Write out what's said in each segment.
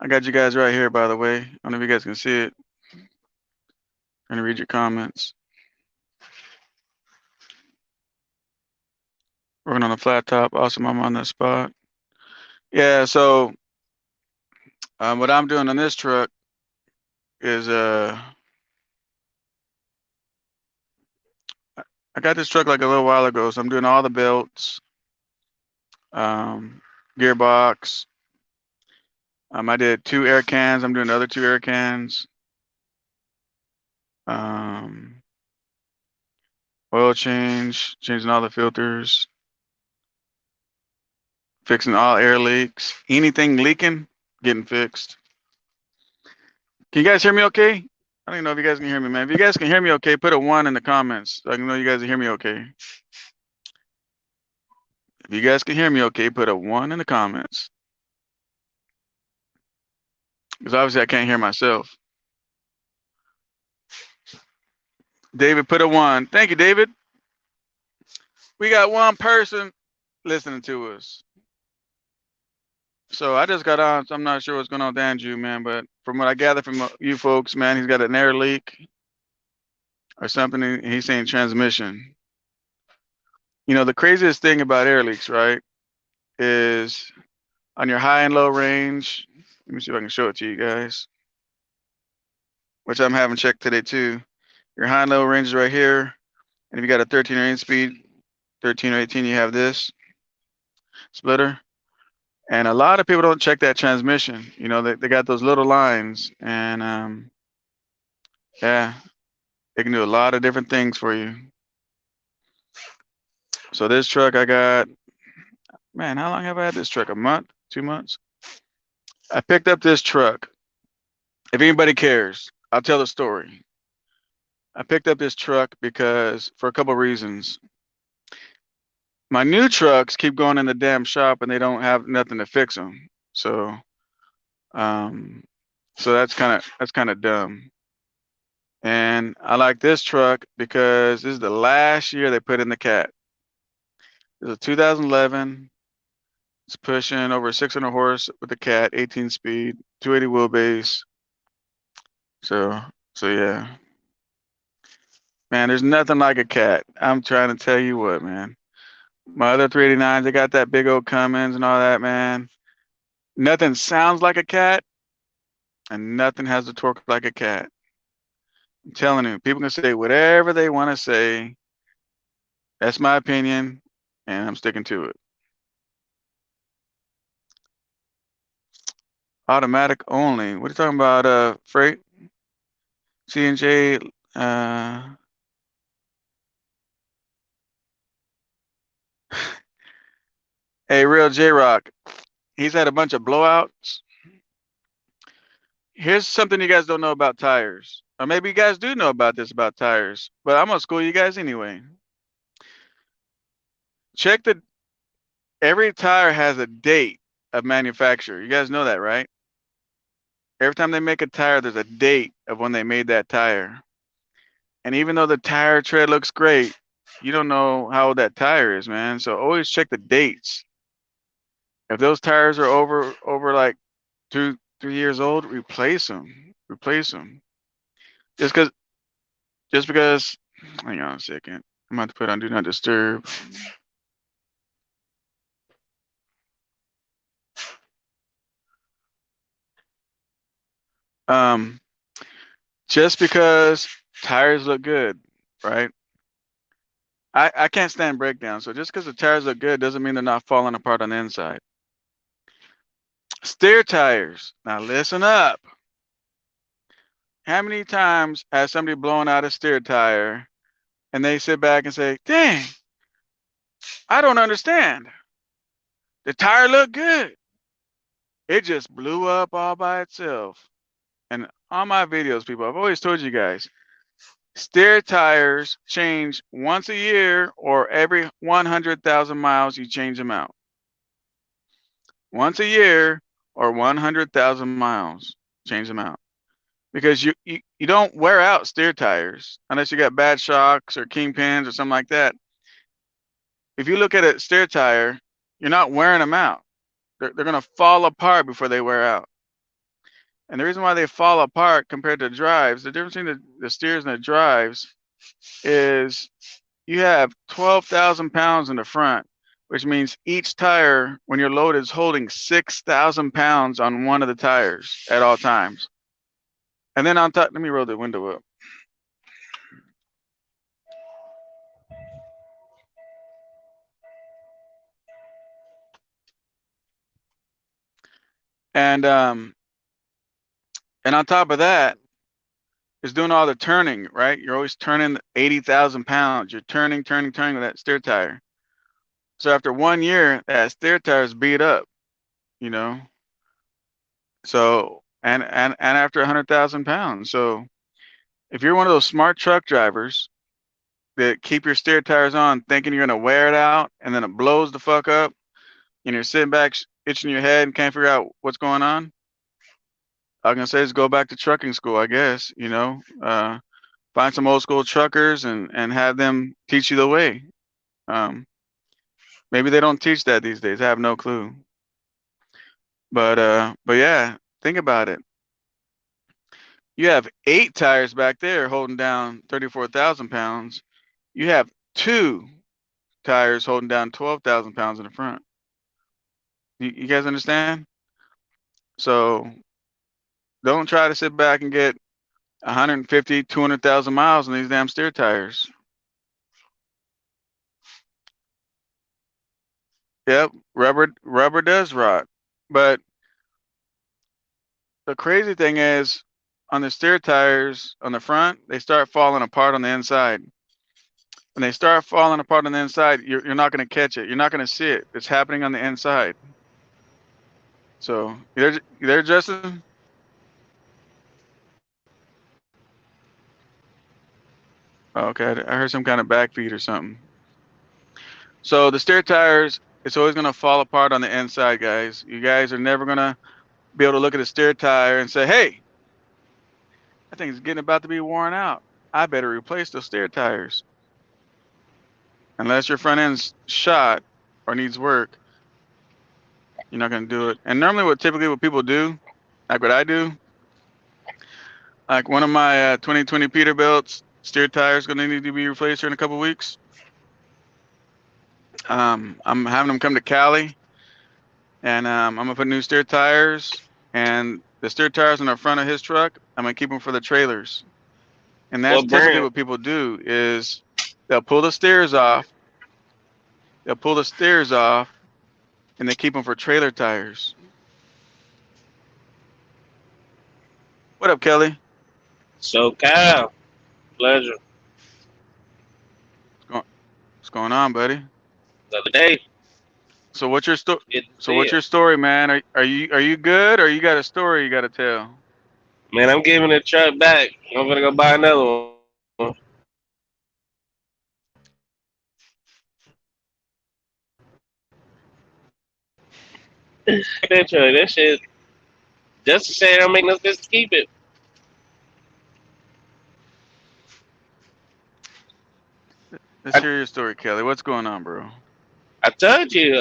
I got you guys right here, by the way. I don't know if you guys can see it. I'm gonna read your comments. Working on a flat top. Awesome, I'm on that spot. Yeah, so what I'm doing on this truck is I got this truck like a little while ago, so I'm doing all the belts, um, gearbox. I did 2 air cans. I'm doing the other 2 air cans. Um, oil change, changing all the filters, fixing all air leaks. Anything leaking, getting fixed. Can you guys hear me okay? I don't even know if you guys can hear me, man. If you guys can hear me okay, put a 1 in the comments so I can know you guys can hear me okay. If you guys can hear me okay, put a 1 in the comments. Because obviously I can't hear myself. David, put a 1. Thank you, David. We got 1 person listening to us. So I just got on, so I'm not sure what's going on with Andrew, man. But from what I gather from you folks, man, he's got an air leak or something. And he's saying transmission. You know, the craziest thing about air leaks, right, is on your high and low range. Let me see if I can show it to you guys, which I'm having checked today too. Your high and low range is right here. And if you got a 13 or 8 speed, 13 or 18, you have this splitter. And a lot of people don't check that transmission. You know, they got those little lines. And yeah, it can do a lot of different things for you. So this truck I got, man, how long have I had this truck? A month? 2 months? I picked up this truck. If anybody cares, I'll tell the story. I picked up this truck because for a couple of reasons. My new trucks keep going in the damn shop and they don't have nothing to fix them. So, um, so that's kind of dumb. And I like this truck because this is the last year they put in the cat. It's a 2011. It's pushing over 600 horse with the cat, 18 speed, 280 wheelbase. So yeah, man, there's nothing like a cat. I'm trying to tell you what, man. My other 389s, they got that big old Cummins and all that, man. Nothing sounds like a cat, and nothing has the torque like a cat. I'm telling you, people can say whatever they want to say. That's my opinion, and I'm sticking to it. Automatic only. What are you talking about? Freight, C&J. Hey, real J Rock. He's had a bunch of blowouts. Here's something you guys don't know about tires, or maybe you guys do know about this about tires, but I'm gonna school you guys anyway. Check every tire has a date of manufacture. You guys know that, right? Every time they make a tire, there's a date of when they made that tire. And even though the tire tread looks great, you don't know how old that tire is, man. So always check the dates. If those tires are over like 2-3 years old, replace them. Replace them. Just because. Hang on a second. I'm about to put on do not disturb. Um, just because tires look good, right? I can't stand breakdowns. So just because the tires look good doesn't mean they're not falling apart on the inside. Steer tires. Now listen up. How many times has somebody blown out a steer tire and they sit back and say, dang, I don't understand. The tire looked good. It just blew up all by itself. And on my videos, people, I've always told you guys, steer tires change once a year or every 100,000 miles you change them out. Once a year or 100,000 miles, change them out. Because you don't wear out steer tires unless you got bad shocks or kingpins or something like that. If you look at a steer tire, you're not wearing them out. They're going to fall apart before they wear out. And the reason why they fall apart compared to drives, the difference between the steers and the drives is you have 12,000 pounds in the front, which means each tire, when you're loaded, is holding 6,000 pounds on one of the tires at all times. And then on top, let me roll the window up. And on top of that, is doing all the turning, right? You're always turning 80,000 pounds. You're turning with that steer tire. So after 1 year, that steer tire is beat up, you know. So and after 100,000 pounds. So if you're one of those smart truck drivers that keep your steer tires on, thinking you're gonna wear it out, and then it blows the fuck up, and you're sitting back itching your head and can't figure out what's going on, I'm gonna say is go back to trucking school, I guess. Find some old school truckers and have them teach you the way. Um, Maybe they don't teach that these days. I have no clue. But yeah, think about it. You have 8 tires back there holding down 34,000 pounds. You have 2 tires holding down 12,000 pounds in the front. You guys understand? So don't try to sit back and get 150, 200,000 miles on these damn steer tires. Yep, rubber does rot. But the crazy thing is, on the steer tires on the front, they start falling apart on the inside. When they start falling apart on the inside, you're not going to catch it. You're not going to see it. It's happening on the inside. So you there, Justin? Oh, okay, I heard some kind of backfeed or something. So the steer tires, it's always going to fall apart on the inside, guys. You guys are never going to be able to look at a steer tire and say, hey, I think it's getting about to be worn out. I better replace those steer tires. Unless your front end's shot or needs work, you're not going to do it. And normally typically what people do, like what I do, like one of my 2020 Peterbilt's steer tires going to need to be replaced here in a couple weeks. I'm having them come to Cali, and I'm going to put new steer tires, and the steer tires on the front of his truck, I'm going to keep them for the trailers. And that's typically what people do is they'll pull the steers off, and they keep them for trailer tires. What up, Kelly? SoCal, pleasure. What's going on, buddy? The other day, So what's your story? it So what's your story, man? Are you good, or you got a story you got to tell? man, I'm giving the truck back. I'm gonna go buy another one. That truck, that shit. Just to say, I'm making us just keep it. Let's I, hear your story, Kelly. What's going on, bro? I told you,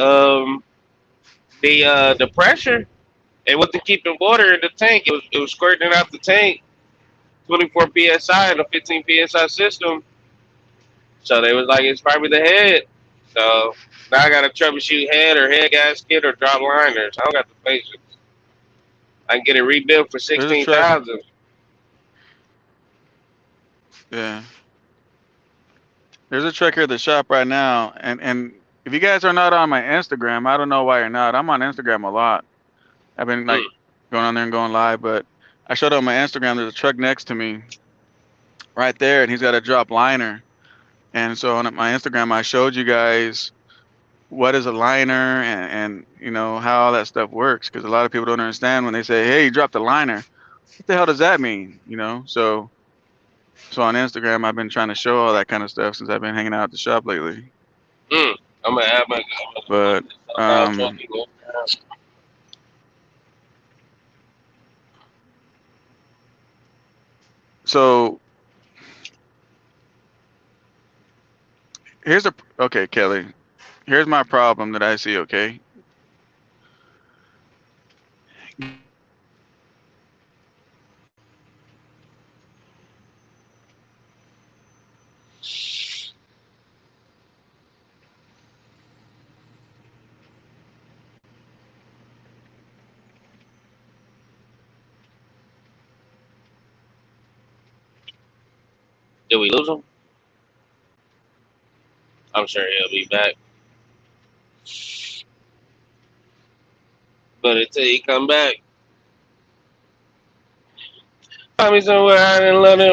the pressure, it wasn't keeping water in the tank. It was squirting out the tank, 24 psi in a 15 psi system. So they was like, it's probably the head. So now I got to troubleshoot head or head gasket or drop liners. I don't got the patience. I can get it rebuilt for There's a truck. 16,000. Yeah. There's a truck here at the shop right now, and if you guys are not on my Instagram, I don't know why you're not. I'm on Instagram a lot. I've been like going on there and going live, but I showed up on my Instagram. There's a truck next to me, right there, and he's got a drop liner. And so on my Instagram, I showed you guys what is a liner and you know how all that stuff works, because a lot of people don't understand when they say, "Hey, you dropped a liner." What the hell does that mean? So on Instagram, I've been trying to show all that kind of stuff since I've been hanging out at the shop lately. I'm gonna add my. But so okay, Kelly. Here's my problem that I see. Okay, Did we lose him? I'm sure he'll be back. But until he come back, find me somewhere out in London.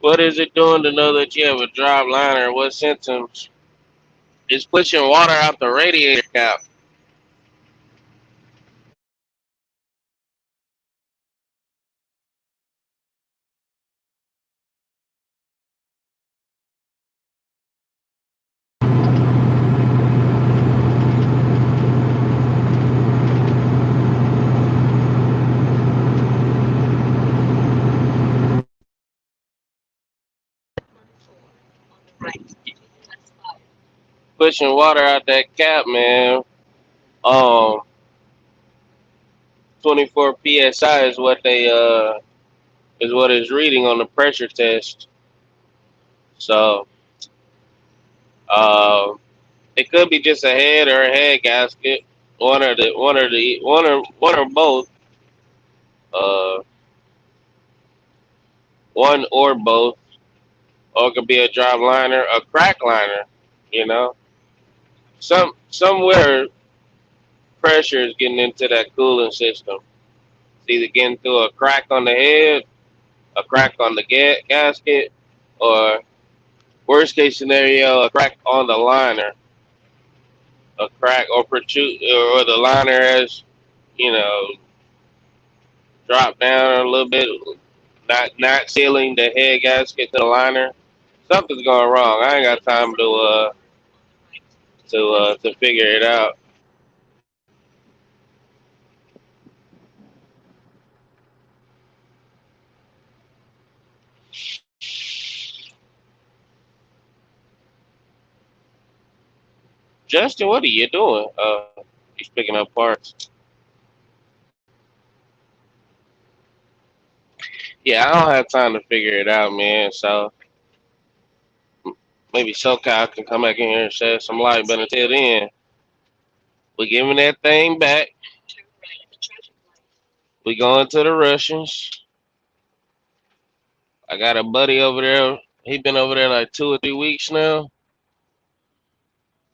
What is it doing to know that you have a dry liner? What symptoms? It's pushing water out the radiator cap. Pushing water out that cap, man. Um, 24 psi is what they is what it's reading on the pressure test. So uh, it could be just a head or a head gasket, one or both. Uh, one or both, or it could be a drop liner, a crack liner. You know, somewhere pressure is getting into that cooling system. It's either getting through a crack on the head, a crack on the gasket, or worst case scenario, a crack on the liner, a crack or protrude, or the liner has, you know, dropped down a little bit, not sealing the head gasket to the liner. Something's going wrong. I ain't got time to figure it out. Justin, what are you doing? He's picking up parts. Yeah, I don't have time to figure it out, man. So maybe SoCal can come back in here and shed some light. But until then, we're giving that thing back. We going to the Russians. I got a buddy over there. He been over there like 2 or 3 weeks now.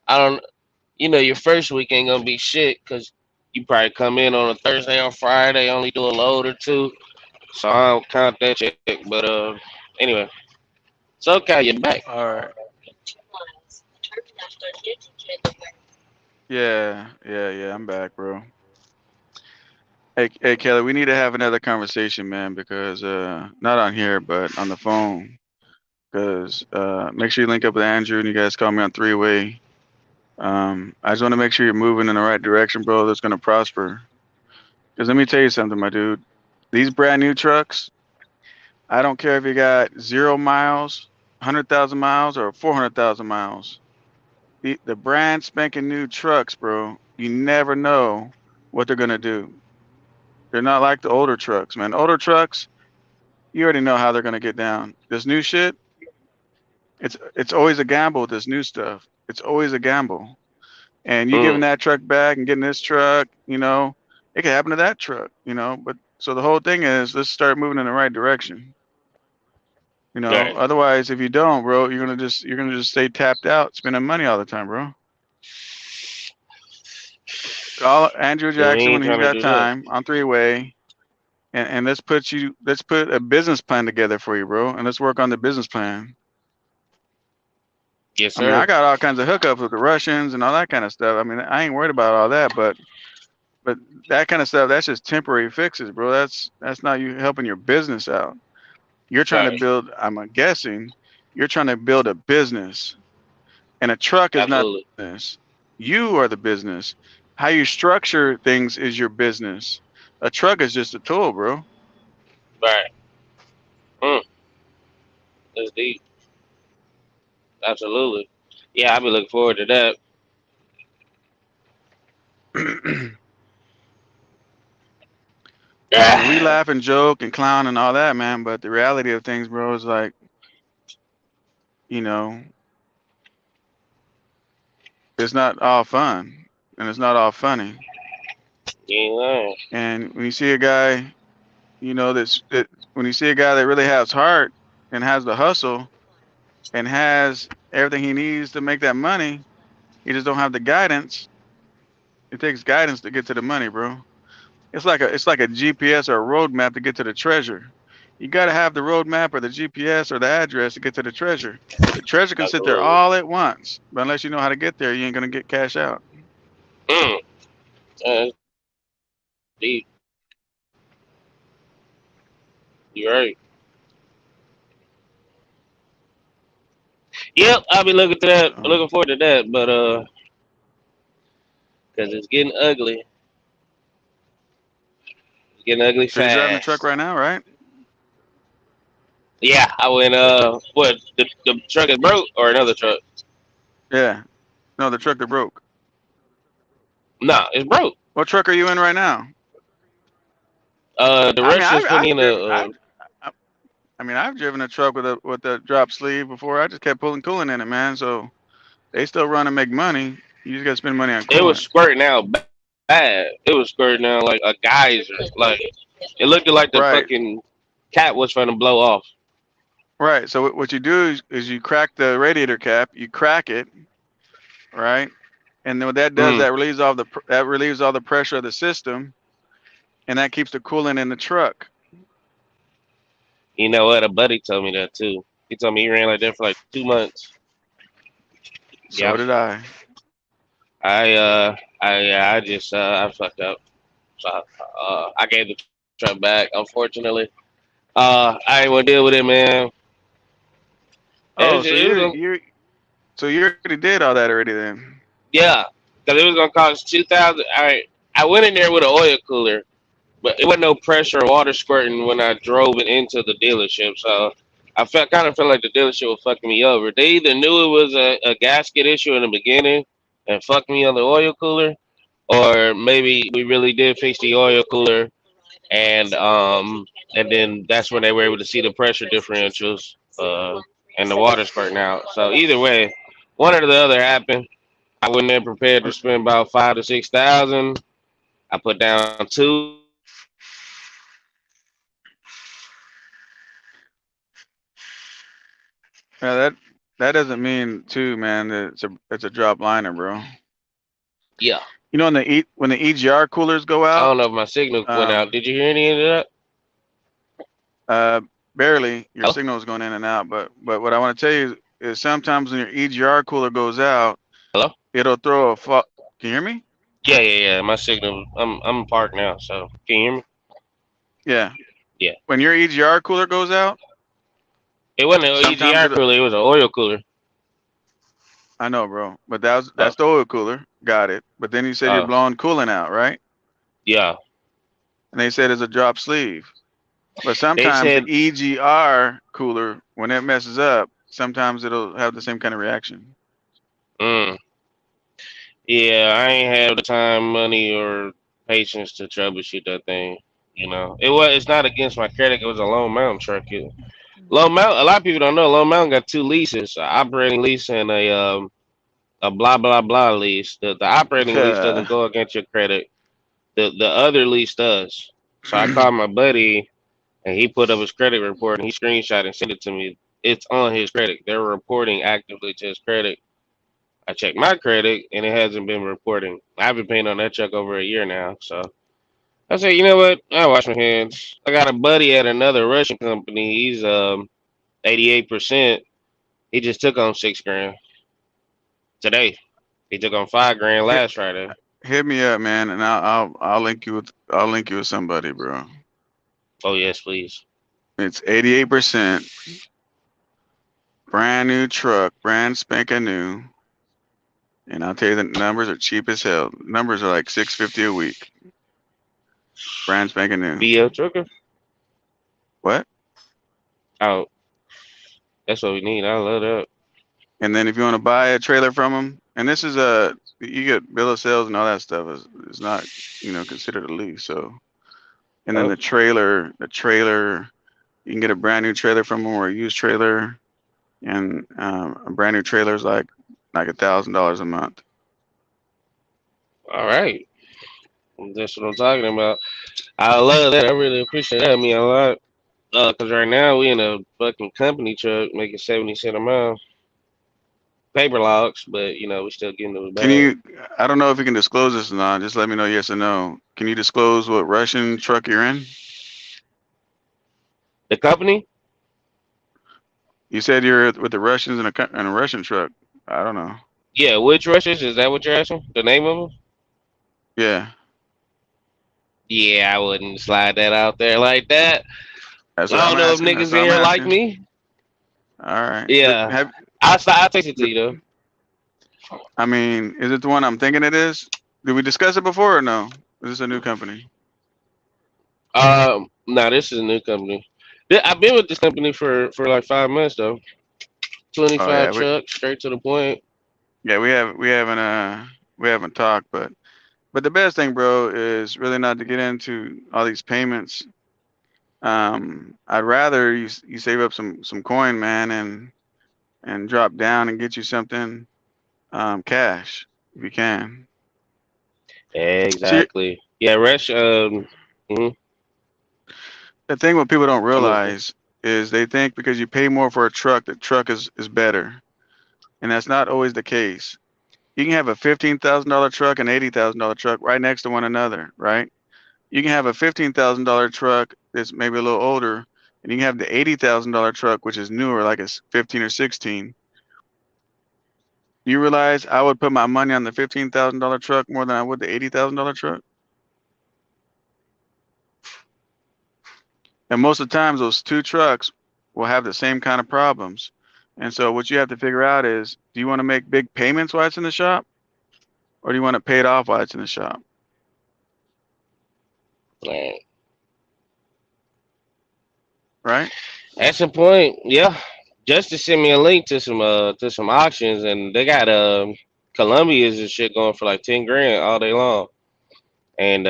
I don't, your first week ain't gonna be shit because you probably come in on a Thursday or Friday, only do a load or two. So I don't count that check. But anyway, SoCal, you back. All right. Yeah. I'm back, bro. Hey, Kelly, we need to have another conversation, man, because not on here, but on the phone. Because make sure you link up with Andrew and you guys call me on three-way. I just want to make sure you're moving in the right direction, bro. That's gonna prosper. Because let me tell you something, my dude. These brand new trucks, I don't care if you got 0 miles, 100,000 miles, or 400,000 miles. The brand spanking new trucks, bro. You never know what they're gonna do. They're not like the older trucks, man. Older trucks, you already know how they're gonna get down. This new shit, it's always a gamble with this new stuff. It's always a gamble. And you giving Mm, that truck back and getting this truck, it could happen to that truck. But so the whole thing is let's start moving in the right direction. right. Otherwise if you don't, bro, you're gonna just stay tapped out, spending money all the time, bro. Call Andrew Yeah, we Jackson when ain't he's trying to got do that. time on three-way. And let's put a business plan together for you, bro. And let's work on the business plan. Yes, I mean, I sir. got all kinds of hookups with the Russians and all that kind of stuff. I mean, I ain't worried about all that, but that kind of stuff, that's just temporary fixes, bro. That's not you helping your business out. You're trying to Right. build, I'm guessing, you're trying to build a business. And a truck is not the Absolutely. business. You are the business. How you structure things is your business. A truck is just a tool, bro. Right. Mm, that's deep. Absolutely. Yeah, I'll be looking forward to that. We laugh and joke and clown and all that, man. But the reality of things, bro, is like, you know, it's not all fun and it's not all funny. You ain't lying. And when you see a guy, when you see a guy that really has heart and has the hustle and has everything he needs to make that money, he just don't have the guidance. It takes guidance to get to the money, bro. It's like a GPS or a roadmap to get to the treasure. You got to have the roadmap or the GPS or the address to get to the treasure. The treasure can sit there Absolutely. all at once, but unless you know how to get there, you ain't gonna get cash out. Mm. Uh, deep. You're right. Yep, I'll be looking to that. So, Looking forward to that. But because it's getting ugly. It's getting ugly so you're driving the truck fast. right now, right? Yeah, I went. What the truck is broke or another truck? Yeah. No, the truck that broke. Nah, it's broke. What truck are you in right now? The I mean, Russians I've put me I've in driven a. I've I mean I've driven a truck with a drop sleeve before. I just kept pulling coolant in it, man. So they still run and make money. You just got to spend money on It was coolant. squirting out bad. It was squirting out like a geyser. Like it looked like the Right. fucking cap was trying to blow off. Right. So what you do is you crack the radiator cap, you crack it, right? And then what that does, Mm. that relieves all the pressure of the system, and that keeps the coolant in the truck. You know what? A buddy told me that too. He told me he ran like that for like 2 months. So Yep. did I. I just I fucked up. So I gave the truck back. Unfortunately, I ain't want to deal with it, man. Oh, It was gonna, so you already did all that already then. yeah, because it was gonna cost 2,000. I went in there with an oil cooler, but it wasn't no pressure or water squirting when I drove it into the dealership. So I felt like the dealership was fucking me over. They either knew it was a gasket issue in the beginning and fucked me on the oil cooler, or maybe we really did fix the oil cooler and then that's when they were able to see the pressure differentials and the water squirting out. So either way, one or the other happened. I went in prepared to spend about 5 to 6 thousand. I put down two. Yeah, that doesn't mean too, man. That it's a drop liner, bro. Yeah, You know when the EGR coolers go I out, don't know if my signal went out. um, Did you hear any of that? uh, barely your Hello, signal is going in and out. But what I want to tell you is sometimes when your EGR cooler goes out, hello. it'll throw a. Can you hear me? Yeah. My signal. I'm parked now, so can you hear me? Yeah. Yeah. When your EGR cooler goes out, It wasn't an sometimes EGR it. cooler. It was an oil cooler. I know, bro. But Oh, that's the oil cooler. Got it. But then you said you're oh, blowing coolant out, right? yeah. And they said it's a drop sleeve. But They sometimes the said. EGR cooler, when it messes up, sometimes it'll have the same kind of reaction. Mm, yeah, I ain't have the time, money, or patience to troubleshoot that thing. You know, it's not against my credit. It was a Lone Mountain truck. Lone Mountain. A lot of people don't know Lone Mountain got two leases: an operating lease and a blah blah blah lease. The operating lease doesn't go against your credit. The other lease does. So I called my buddy and he put up his credit report and he screenshot and sent it to me. It's on his credit. They're reporting actively to his credit. I checked my credit and it hasn't been reporting. I've been paying on that truck over a year now. So I said, you know what? I wash my hands. I got a buddy at another Russian company. He's 88%. He just took on 6 grand today. He took on 5 grand hit, last Friday. hit me up, man, and I'll link you with somebody, bro. Oh yes, please. It's 88% brand new truck, brand spanking new, and I'll tell you the numbers are cheap as hell. Numbers are like 650 a week, brand spanking new. BL trucker. What? Oh, that's what we need. I love that. And then if you want to buy a trailer from them, and this is a you get bill of sales and all that stuff is not considered a lease. So and then Oh, the trailer, you can get a brand new trailer from them or a used trailer, and a brand new trailer is like $1,000 a month. all right. That's what I'm talking about. I love that. I really appreciate that. I mean a lot. Cause right now we in a fucking company truck making 70 cents a mile. Paper logs, but we still getting to the Can bag. you? I don't know if you can disclose this or not. Just let me know yes or no. Can you disclose what Russian truck you're in? The company? You said you're with the Russians in in a Russian truck. I don't know. Yeah, which rushes? Is that what you're asking? The name of them? Yeah, Yeah, I wouldn't slide that out there like that. that's I what I'm don't know if asking. That's niggas in what I'm here like asking. me. All right. Yeah, Have I'll text it to you though. I mean, is it the one I'm thinking it is? Did we discuss it before or no? Is this a new company? Nah, this is a new company. I've been with this company for like 5 months though. Oh 25 yeah, trucks, straight to the point. yeah we haven't talked, but the best thing, bro, is really not to get into all these payments. I'd rather you save up some coin, man, and drop down and get you something cash if you can. See, Exactly. Yeah, Rush. Mhm, the thing what people don't I'm listening. realize is they think because you pay more for a truck, the truck is better, and that's not always the case. You can have a $15,000 truck and $80,000 truck right next to one another, right? You can have a $15,000 truck that's maybe a little older, and you can have the $80,000 truck which is newer, like it's 15 or 16. You realize I would put my money on the $15,000 truck more than I would the $80,000 truck? And most of the times, those two trucks will have the same kind of problems. And so, what you have to figure out is do you want to make big payments while it's in the shop, or do you want to pay it off while it's in the shop? Right. Right? That's the point. Yeah. Justice sent me a link to some auctions, and they got Columbia's and shit going for like 10 grand all day long. And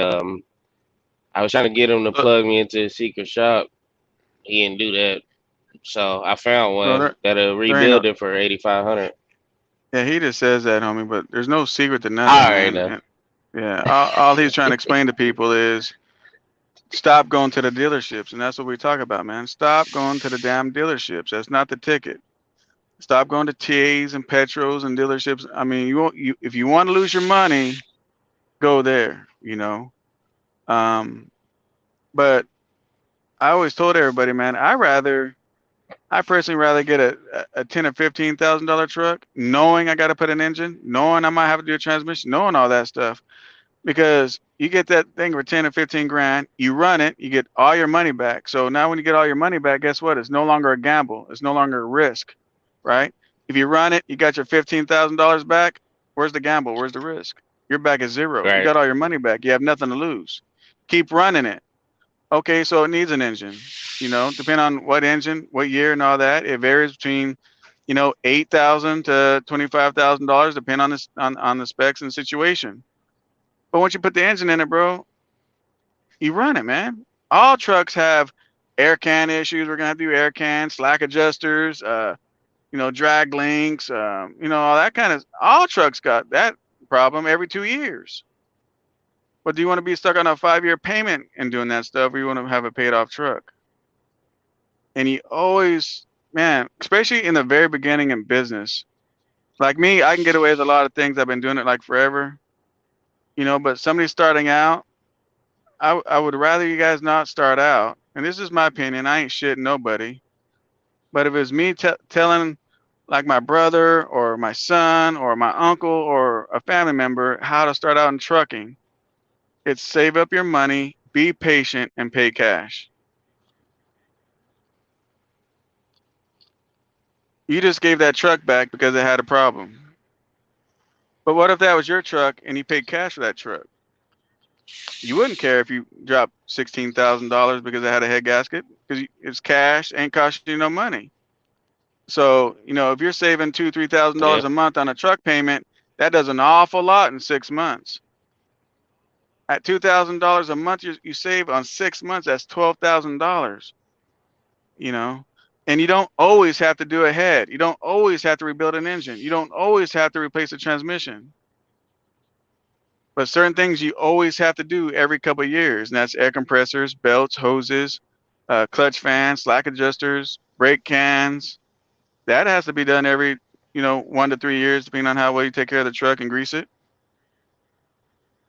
I was trying to get him to Look, plug me into his secret shop. He didn't do that. So I found bro, one that'll there ain't no. rebuild it for 8,500. Yeah, he just says that, homie, but there's no secret to nothing, All right, man. now. And yeah, all he's trying to explain to people is stop going to the dealerships. And that's what we talk about, man. Stop going to the damn dealerships. That's not the ticket. Stop going to TAs and Petros and dealerships. I mean, if you want to lose your money, go there. Um, but I always told everybody, man, I personally rather get a ten or $15,000 truck, knowing I got to put an engine, knowing I might have to do a transmission, knowing all that stuff, because you get that thing for 10 or 15 grand, you run it, you get all your money back. So now when you get all your money back, guess what? It's no longer a gamble. It's no longer a risk, right? If you run it, you got your $15,000 back. Where's the gamble? Where's the risk? You're back at zero. You Right. got all your money back. You have nothing to lose. Keep running it. Okay, so it needs an engine. Depending on what engine, what year, and all that, it varies between, 8,000 to $25,000, depending on on the specs and the situation. But once you put the engine in it, bro, you run it, man. All trucks have air can issues. We're gonna have to do air cans, slack adjusters, drag links, all that kind of. All trucks got that problem every 2 years. But do you want to be stuck on a 5-year payment and doing that stuff, or you want to have a paid off truck? And he always, man, especially in the very beginning in business, like me, I can get away with a lot of things. I've been doing it like forever, but somebody starting out, I would rather you guys not start out. And this is my opinion. I ain't shitting nobody. But if it's me telling like my brother or my son or my uncle or a family member how to start out in trucking, it's save up your money, be patient, and pay cash. You just gave that truck back because it had a problem. But what if that was your truck and you paid cash for that truck? You wouldn't care if you dropped $16,000 because it had a head gasket because it's cash, ain't costing you no money. So, if you're saving $2,000, $3,000 Yeah. a month on a truck payment, that does an awful lot in 6 months. At $2,000 a month, you save on 6 months. That's $12,000. You know, and you don't always have to do a head. You don't always have to rebuild an engine. You don't always have to replace a transmission. But certain things you always have to do every couple of years, and that's air compressors, belts, hoses, clutch fans, slack adjusters, brake cans. That has to be done every, 1 to 3 years, depending on how well you take care of the truck and grease it.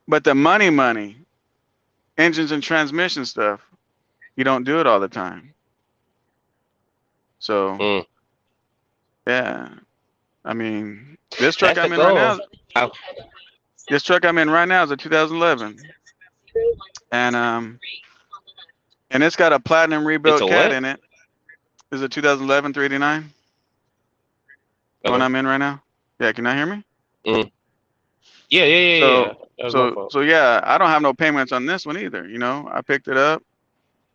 But the money, engines and transmission stuff, you don't do it all the time. So Mm. yeah, I mean, this truck That's the I'm in right goal. now, I, this truck I'm in right now is a 2011, and it's got a platinum it's rebuilt a cat what? in it. This is a 2011 389, the one Okay. I'm in right now. Yeah, can you hear me? Mm. Yeah, yeah, yeah, yeah. So That was my so fault. so yeah, I don't have no payments on this one either. I picked it up,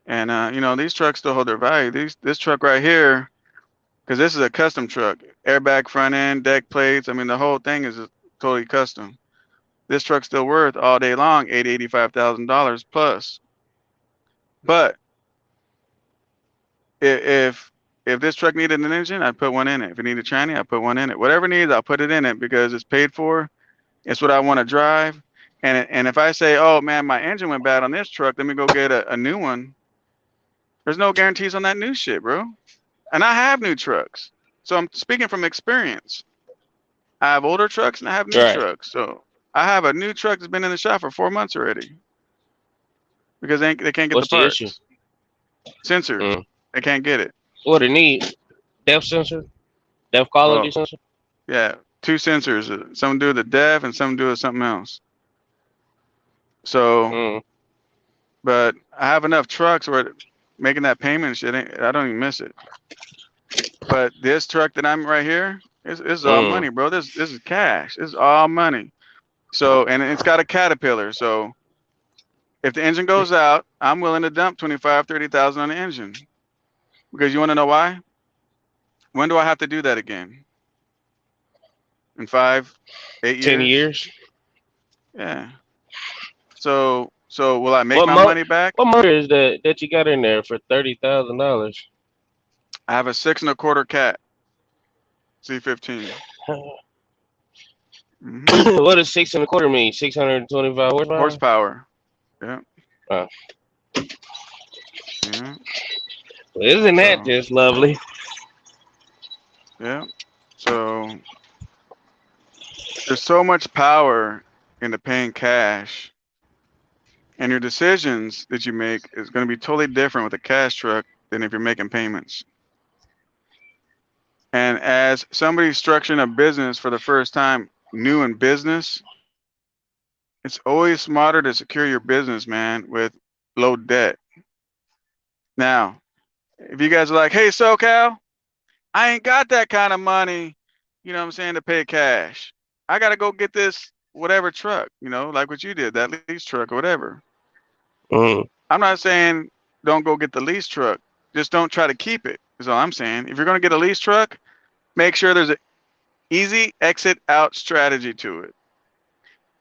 and these trucks still hold their value. This truck right here, because this is a custom truck, airbag front end, deck plates. I mean, the whole thing is totally custom. This truck's still worth all day long $85,000 plus. But if if this truck needed an engine, I'd put one in it. If it needed tranny, I'd put one in it. Whatever it needs, I'll put it in it because it's paid for. It's what I want to drive. And if I say, oh man, my engine went bad on this truck, let me go get a new one. There's no guarantees on that new shit, bro. And I have new trucks, so I'm speaking from experience. I have older trucks and I have new Right. trucks. So I have a new truck that's been in the shop for 4 months already because they can't get the What's the issue? parts. Sensor, Mm. they can't get it. What it need? Depth sensor? Depth Well, quality sensor? yeah, two sensors. Some do the depth and some do it something else. So, Mm. but I have enough trucks where making that payment and shit, I don't even miss it. But this truck that I'm right here, this is all Mm. money, bro. This is cash. This is all money. So, and it's got a Caterpillar. So, if the engine goes out, I'm willing to dump 25, 30,000 on the engine because you want to know why? When do I have to do that again? In 5, 8 10 years? years? Yeah. So will I make What my mo money back? what motor is that you got in there for $30,000? I have a 6 and a quarter cat C15. Hmm. What does 6 1/4 mean? 625 horsepower? Horsepower. Yeah. Oh. Yeah. Well, isn't that So just lovely? yeah. So there's so much power into paying cash, and your decisions that you make is going to be totally different with a cash truck than if you're making payments. And as somebody structuring a business for the first time, new in business, it's always smarter to secure your business, man, with low debt. Now, if you guys are like, hey, SoCal, I ain't got that kind of money, you know what I'm saying, to pay cash. I got to go get this whatever truck, like what you did, that lease truck or whatever. Mm. I'm not saying don't go get the lease truck. Just don't try to keep it, is all I'm saying. If you're going to get a lease truck, make sure there's an easy exit out strategy to it.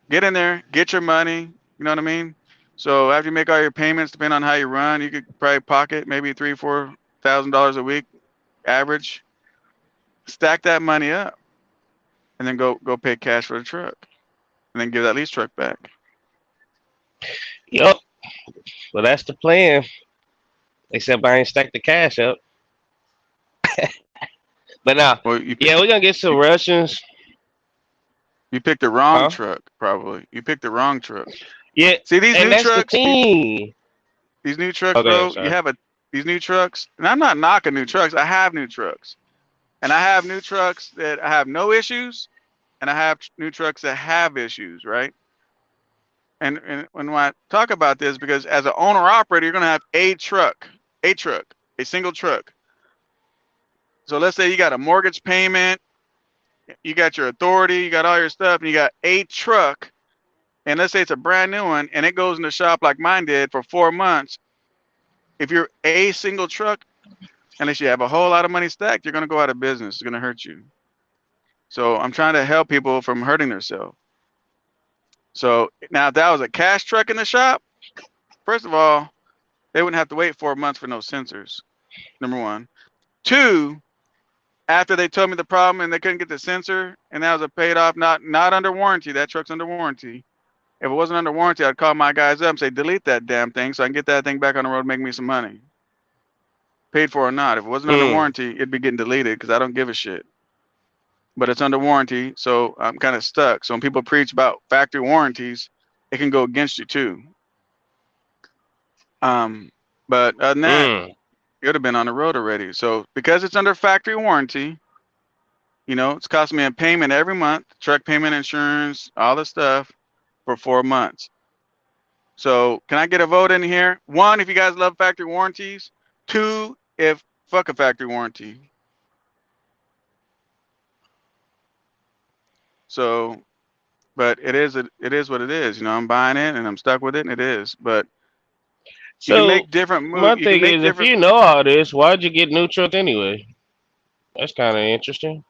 Get in there, get your money, you know what I mean? So after you make all your payments, depending on how you run, you could probably pocket maybe $3,000, $4,000 a week average. Stack that money up and then go pay cash for the truck and then give that lease truck back. Yup. Well, that's the plan. Except I ain't stacked the cash up. But now, Well, you yeah, we're gonna get some you, Russians. you picked the wrong Huh? truck probably. You picked the wrong truck. Yeah, See these and new that's the trucks, thing. these new trucks, Okay, bro. You sorry. have these new trucks, and I'm not knocking new trucks. I have new trucks, and I have new trucks that I have no issues, and I have new trucks that have issues, right? And when I talk about this, because as an owner operator, you're gonna have a truck, a single truck. So let's say you got a mortgage payment, you got your authority, you got all your stuff, and you got a truck, and let's say it's a brand new one, and it goes in the shop like mine did for 4 months. If you're a single truck, unless you have a whole lot of money stacked, you're gonna go out of business. It's gonna hurt you. So I'm trying to help people from hurting themselves. So now if that was a cash truck in the shop, first of all, they wouldn't have to wait 4 months for no sensors. Number one. Two, after they told me the problem and they couldn't get the sensor, and that was a paid off, not under warranty. That truck's under warranty. If it wasn't under warranty, I'd call my guys up and say, delete that damn thing so I can get that thing back on the road and make me some money, paid for or not. If it wasn't under Mm. warranty, it'd be getting deleted because I don't give a shit. But it's under warranty, so I'm kind of stuck. So when people preach about factory warranties, it can go against you too. Um, but other than that, Mm. it would have been on the road already. So because it's under factory warranty, it's costing me a payment every month, truck payment, insurance, all the stuff for 4 months. So can I get a vote in here? One, if you guys love factory warranties. Two, if fuck a factory warranty. So, but it is what it is. I'm buying it and I'm stuck with it, and it is. But you can So make different my move. You can thing make is, if different you know all this, why'd you get new truck anyway? That's kind of interesting.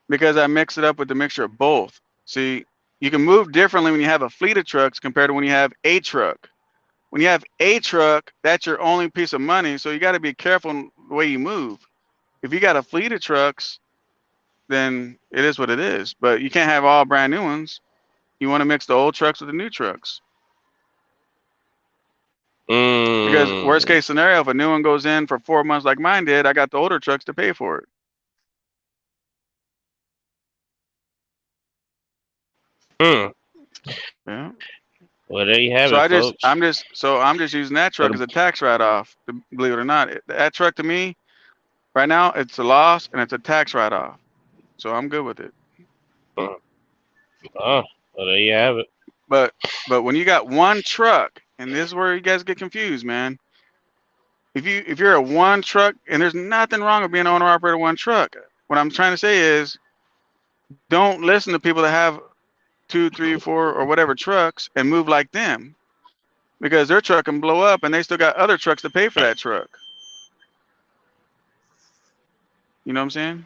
because I mix it up with the mixture of both. See, you can move differently when you have a fleet of trucks compared to when you have a truck. When you have a truck, that's your only piece of money. So you got to be careful in the way you move. If you got a fleet of trucks, then it is what it is. But you can't have all brand new ones. You want to mix the old trucks with the new trucks. Because worst Mm. case scenario, if a new one goes in for 4 months like mine did, I got the older trucks to pay for it. Mm. Yeah. Well, there you have So it, I just folks. I'm just so I'm just using that truck That'll- as a tax write off. Believe it or not, that truck to me right now it's a loss and it's a tax write off. So I'm good with it. Oh, well, there you have it. But when you got one truck, and this is where you guys get confused, man. If you're a one truck, and there's nothing wrong with being an owner operator one truck. What I'm trying to say is, don't listen to people that have two, three, four, or whatever trucks and move like them because their truck can blow up and they still got other trucks to pay for that truck. You know what I'm saying?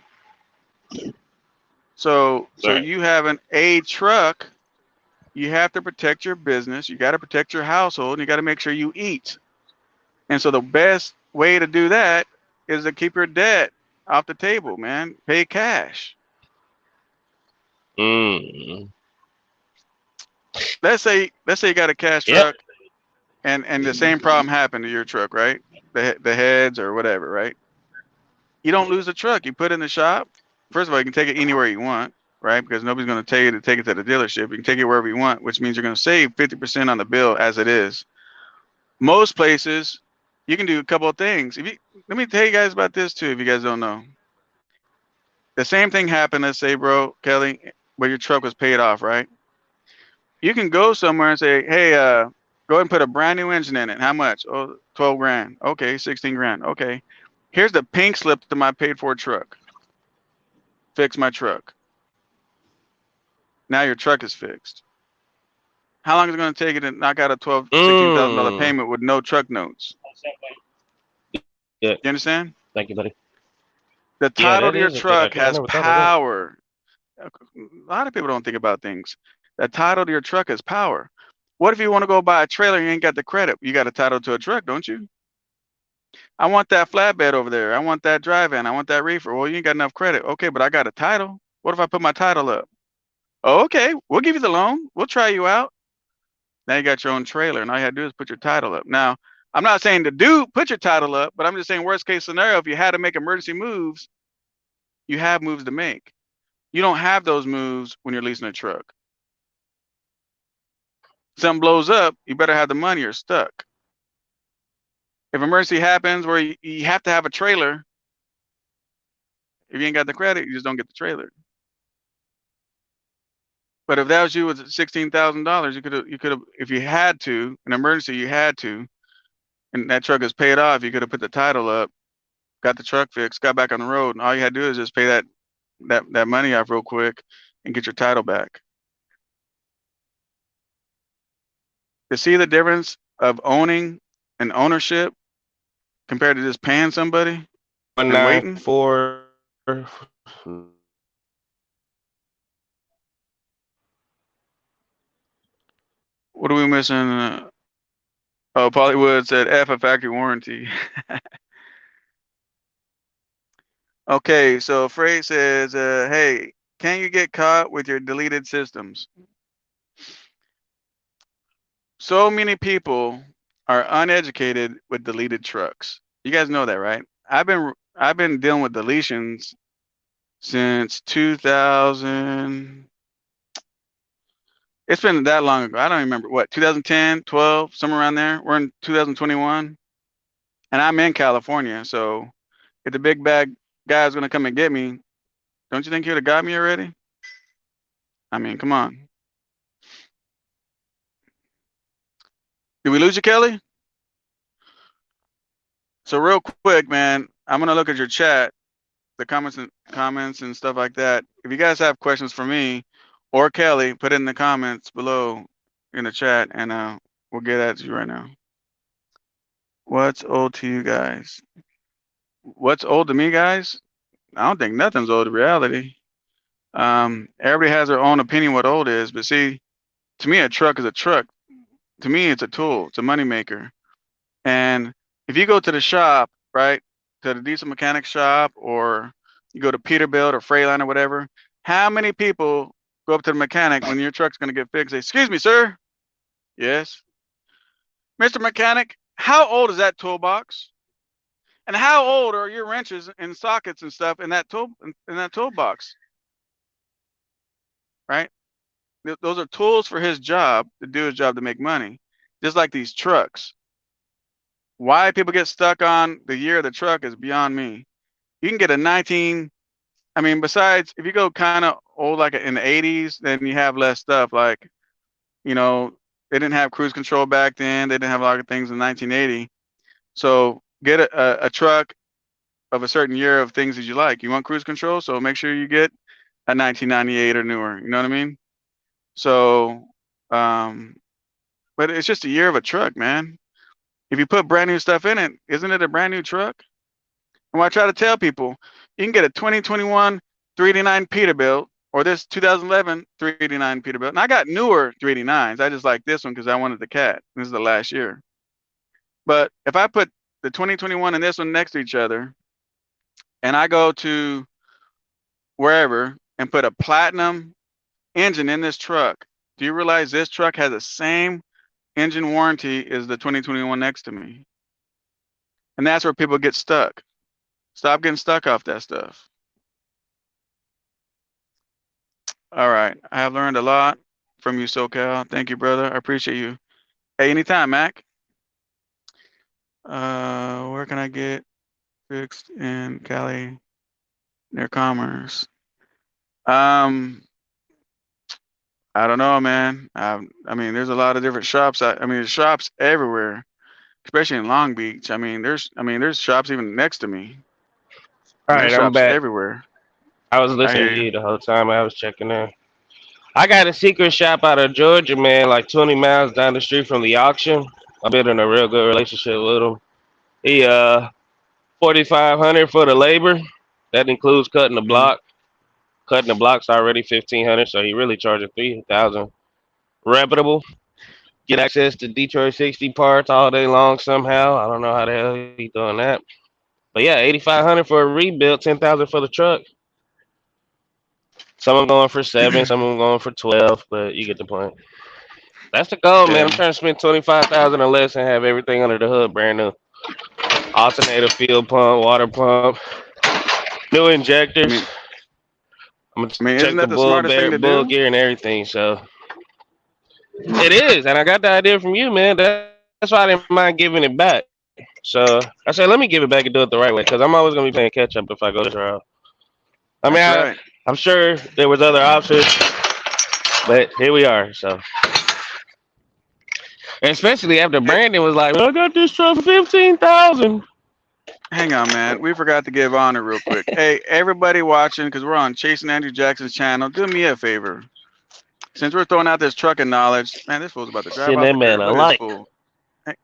So Right. you having a truck, you have to protect your business. You got to protect your household, and you got to make sure you eat. And so the best way to do that is to keep your debt off the table, man. Pay cash. Mm. Let's say you got a cash Yep. truck and the same problem happened to your truck, right? The heads or whatever, right? You don't lose the truck. You put it in the shop. First of all, you can take it anywhere you want, right? Because nobody's going to tell you to take it to the dealership. You can take it wherever you want, which means you're going to save 50% on the bill as it is. Most places, you can do a couple of things. Let me tell you guys about this too, if you guys don't know. The same thing happened, let's say, bro, Kelly, where your truck was paid off, right? You can go somewhere and say, hey, go ahead and put a brand new engine in it. How much? Oh, 12 grand. Okay, 16 grand. Okay. Here's the pink slip to my paid for truck. Fix my truck. Now your truck is fixed. How long is it going to take you to knock out a $16,000 Mm. payment with no truck notes? Yeah. You understand? Thank you, buddy. The Yeah, title that to your is a good truck idea. I has never thought of that. power. A lot of people don't think about things. The title to your truck has power. What if you want to go buy a trailer and you ain't got the credit? You got a title to a truck, don't you? I want that flatbed over there. I want that drive in. I want that reefer. Well, you ain't got enough credit. Okay, but I got a title. What if I put my title up? Oh, okay, we'll give you the loan. We'll try you out. Now you got your own trailer, and all you had to do is put your title up. Now, I'm not saying to put your title up, but I'm just saying worst case scenario, if you had to make emergency moves, you have moves to make. You don't have those moves when you're leasing a truck. Something blows up, you better have the money or you're stuck. If emergency happens where you have to have a trailer, if you ain't got the credit, you just don't get the trailer. But if that was you with $16,000, you could have if you had to, an emergency you had to, and that truck is paid off, you could have put the title up, got the truck fixed, got back on the road, and all you had to do is just pay that money off real quick and get your title back. To see the difference of owning and ownership compared to just paying somebody and waiting, 194. what are we missing? Oh, Pollywood said F a factory warranty. Okay, so Frey says, hey, can you get caught with your deleted systems? So many people are uneducated with deleted trucks. You guys know that, right? I've been dealing with deletions since 2000. It's been that long ago. I don't remember what 2010, 12, somewhere around there. We're in 2021, and I'm in California. So if the big bag guy is gonna come and get me, don't you think he would have got me already? I mean, come on. Did we lose you, Kelly? So real quick, man, I'm gonna look at your chat, the comments and stuff like that. If you guys have questions for me or Kelly, put it in the comments below in the chat, and we'll get at you right now. What's old to you guys? What's old to me, guys? I don't think nothing's old to reality. Everybody has their own opinion what old is, but see, to me, a truck is a truck. To me, it's a tool. It's a moneymaker. And if you go to the shop, right, to the diesel mechanic shop, or you go to Peterbilt or Freightliner or whatever, how many people go up to the mechanic when your truck's going to get fixed? Say, excuse me, sir. Yes. Mr. Mechanic, how old is that toolbox? And how old are your wrenches and sockets and stuff in that toolbox? Right? Those are tools for his job to do his job to make money. Just like these trucks. Why people get stuck on the year of the truck is beyond me. You can get a 19. I mean, besides, if you go kind of old, like in the 80s, then you have less stuff. Like, you know, they didn't have cruise control back then. They didn't have a lot of things in 1980. So get a truck of a certain year of things that you like. You want cruise control, so make sure you get a 1998 or newer. You know what I mean? So, um, but it's just a year of a truck, man. If you put brand new stuff in it, isn't it a brand new truck? And what I try to tell people, you can get a 2021 389 Peterbilt or this 2011 389 Peterbilt. And I got newer 389s. I just like this one because I wanted the cat. This is the last year. But if I put the 2021 and this one next to each other, and I go to wherever and put a platinum engine in this truck, do you realize this truck has the same engine warranty as the 2021 next to me? And that's where people get stuck. Stop getting stuck off that stuff. All right. I have learned a lot from you, SoCal. Thank you, brother. I appreciate you. Hey, anytime, Mac. Where can I get fixed in Cali near Commerce? I don't know, man. I mean, there's a lot of different shops. I mean, there's shops everywhere, especially in Long Beach. I mean, there's shops even next to me. All And there's right, I'm shops back. everywhere. I was I listening hear to you. you the whole time. I was checking in. I got a secret shop out of Georgia, man, like 20 miles down the street from the auction. I'm building a real good relationship with him. He 4,500 for the labor. That includes cutting the Mhm. block. Cutting the block's already 1,500, so he really charging 3,000. Reputable. Get access to Detroit 60 parts all day long somehow. I don't know how the hell he doing that. But yeah, 8,500 for a rebuild, 10,000 for the truck. Some of them going for 7, some of them going for 12, but you get the point. That's the goal, man. I'm Yeah. trying to spend 25,000 or less and have everything under the hood brand new. Alternator, field pump, water pump, new I injectors. mean, I'm gonna I mean, check isn't the that the smartest thing to bull do? gear and everything. So it is, and I got the idea from you, man. That's why I didn't mind giving it back. So I said, let me give it back and do it the right way, because I'm always gonna be playing catch up if I go this route. I mean, That's right. I'm sure there was other options, but here we are. So, and especially after Hey, Brandon was like, "I got this truck for 15,000." hang on, man. We forgot to give honor real quick. Hey, everybody watching, because we're on Chasing Andrew Jackson's channel, do me a favor. Since we're throwing out this trucking knowledge, man, this fool's about to drive Send off that the man curb. a Look at this like. fool.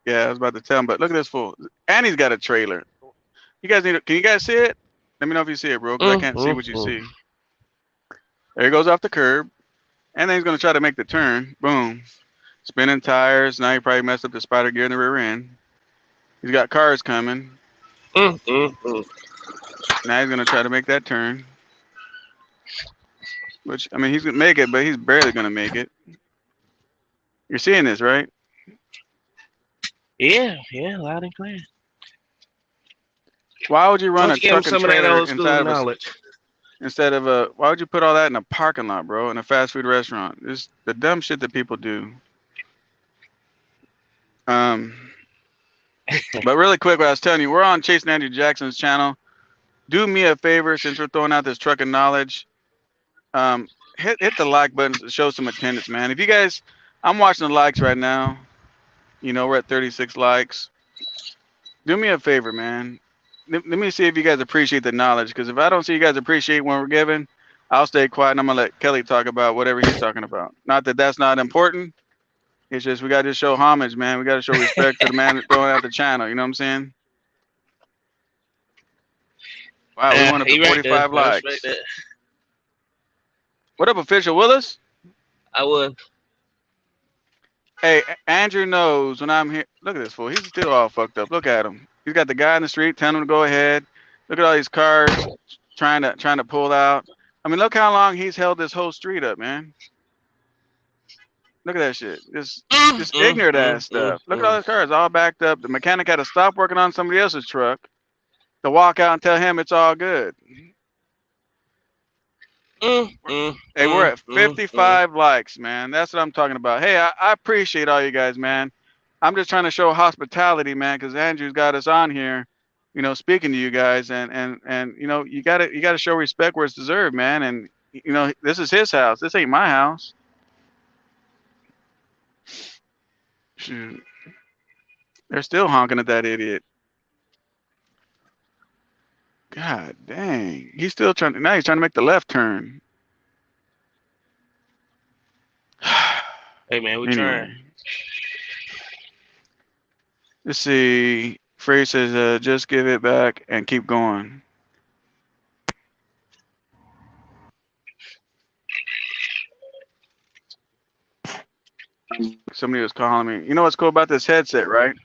Yeah, I was about to tell him, but look at this fool. And he's got a trailer. You guys need to, can you guys see it? Let me know if you see it, bro, because I Mm, can't see mm, what you mm. see. There he goes off the curb. And then he's going to try to make the turn. Boom. Spinning tires. Now he probably messed up the spider gear in the rear end. He's got cars coming. Mm, mm, mm. Now he's going to try to make that turn. Which, I mean, he's going to make it, but he's barely going to make it. You're seeing this, right? Yeah, yeah, loud and clear. Why would you Why run don't a you give him truck and some of that trailer old school inside of a knowledge? instead of a? Why would you put all that in a parking lot, bro? In a fast food restaurant? It's the dumb shit that people do. Um, but really quick, what I was telling you, we're on Chasing Andrew Jackson's channel. Do me a favor, since we're throwing out this truck of knowledge. Um, hit the like button to show some attendance, man. If you guys, I'm watching the likes right now. You know, we're at 36 likes. Do me a favor, man. Let me see if you guys appreciate the knowledge. Because if I don't see you guys appreciate when we're giving, I'll stay quiet and I'm gonna let Kelly talk about whatever he's talking about. Not that that's not important. It's just we gotta just show homage, man. We gotta show respect to the man throwing out the channel. You know what I'm saying? Wow, we went up to You right there. 45 I respect likes. that. What up, official Willis? I would. Hey, Andrew knows when I'm here. Look at this fool. He's still all fucked up. Look at him. He's got the guy in the street telling him to go ahead. Look at all these cars trying to pull out. I mean, look how long he's held this whole street up, man. Look at that shit. Just ignorant ass stuff. Look at all those cars all backed up. The mechanic had to stop working on somebody else's truck to walk out and tell him it's all good. Hey, we're at 55 likes, man. That's what I'm talking about. Hey, I appreciate all you guys, man. I'm just trying to show hospitality, man, because Andrew's got us on here, you know, speaking to you guys, and you know, you gotta show respect where it's deserved, man. And you know, this is his house. This ain't my house. Shoot, they're still honking at that idiot. God dang, he's still trying. Now he's trying to make the left turn. Hey man, we trying. Anyway, let's see. Frey says, just give it back and keep going. Somebody was calling me. You know what's cool about this headset, right?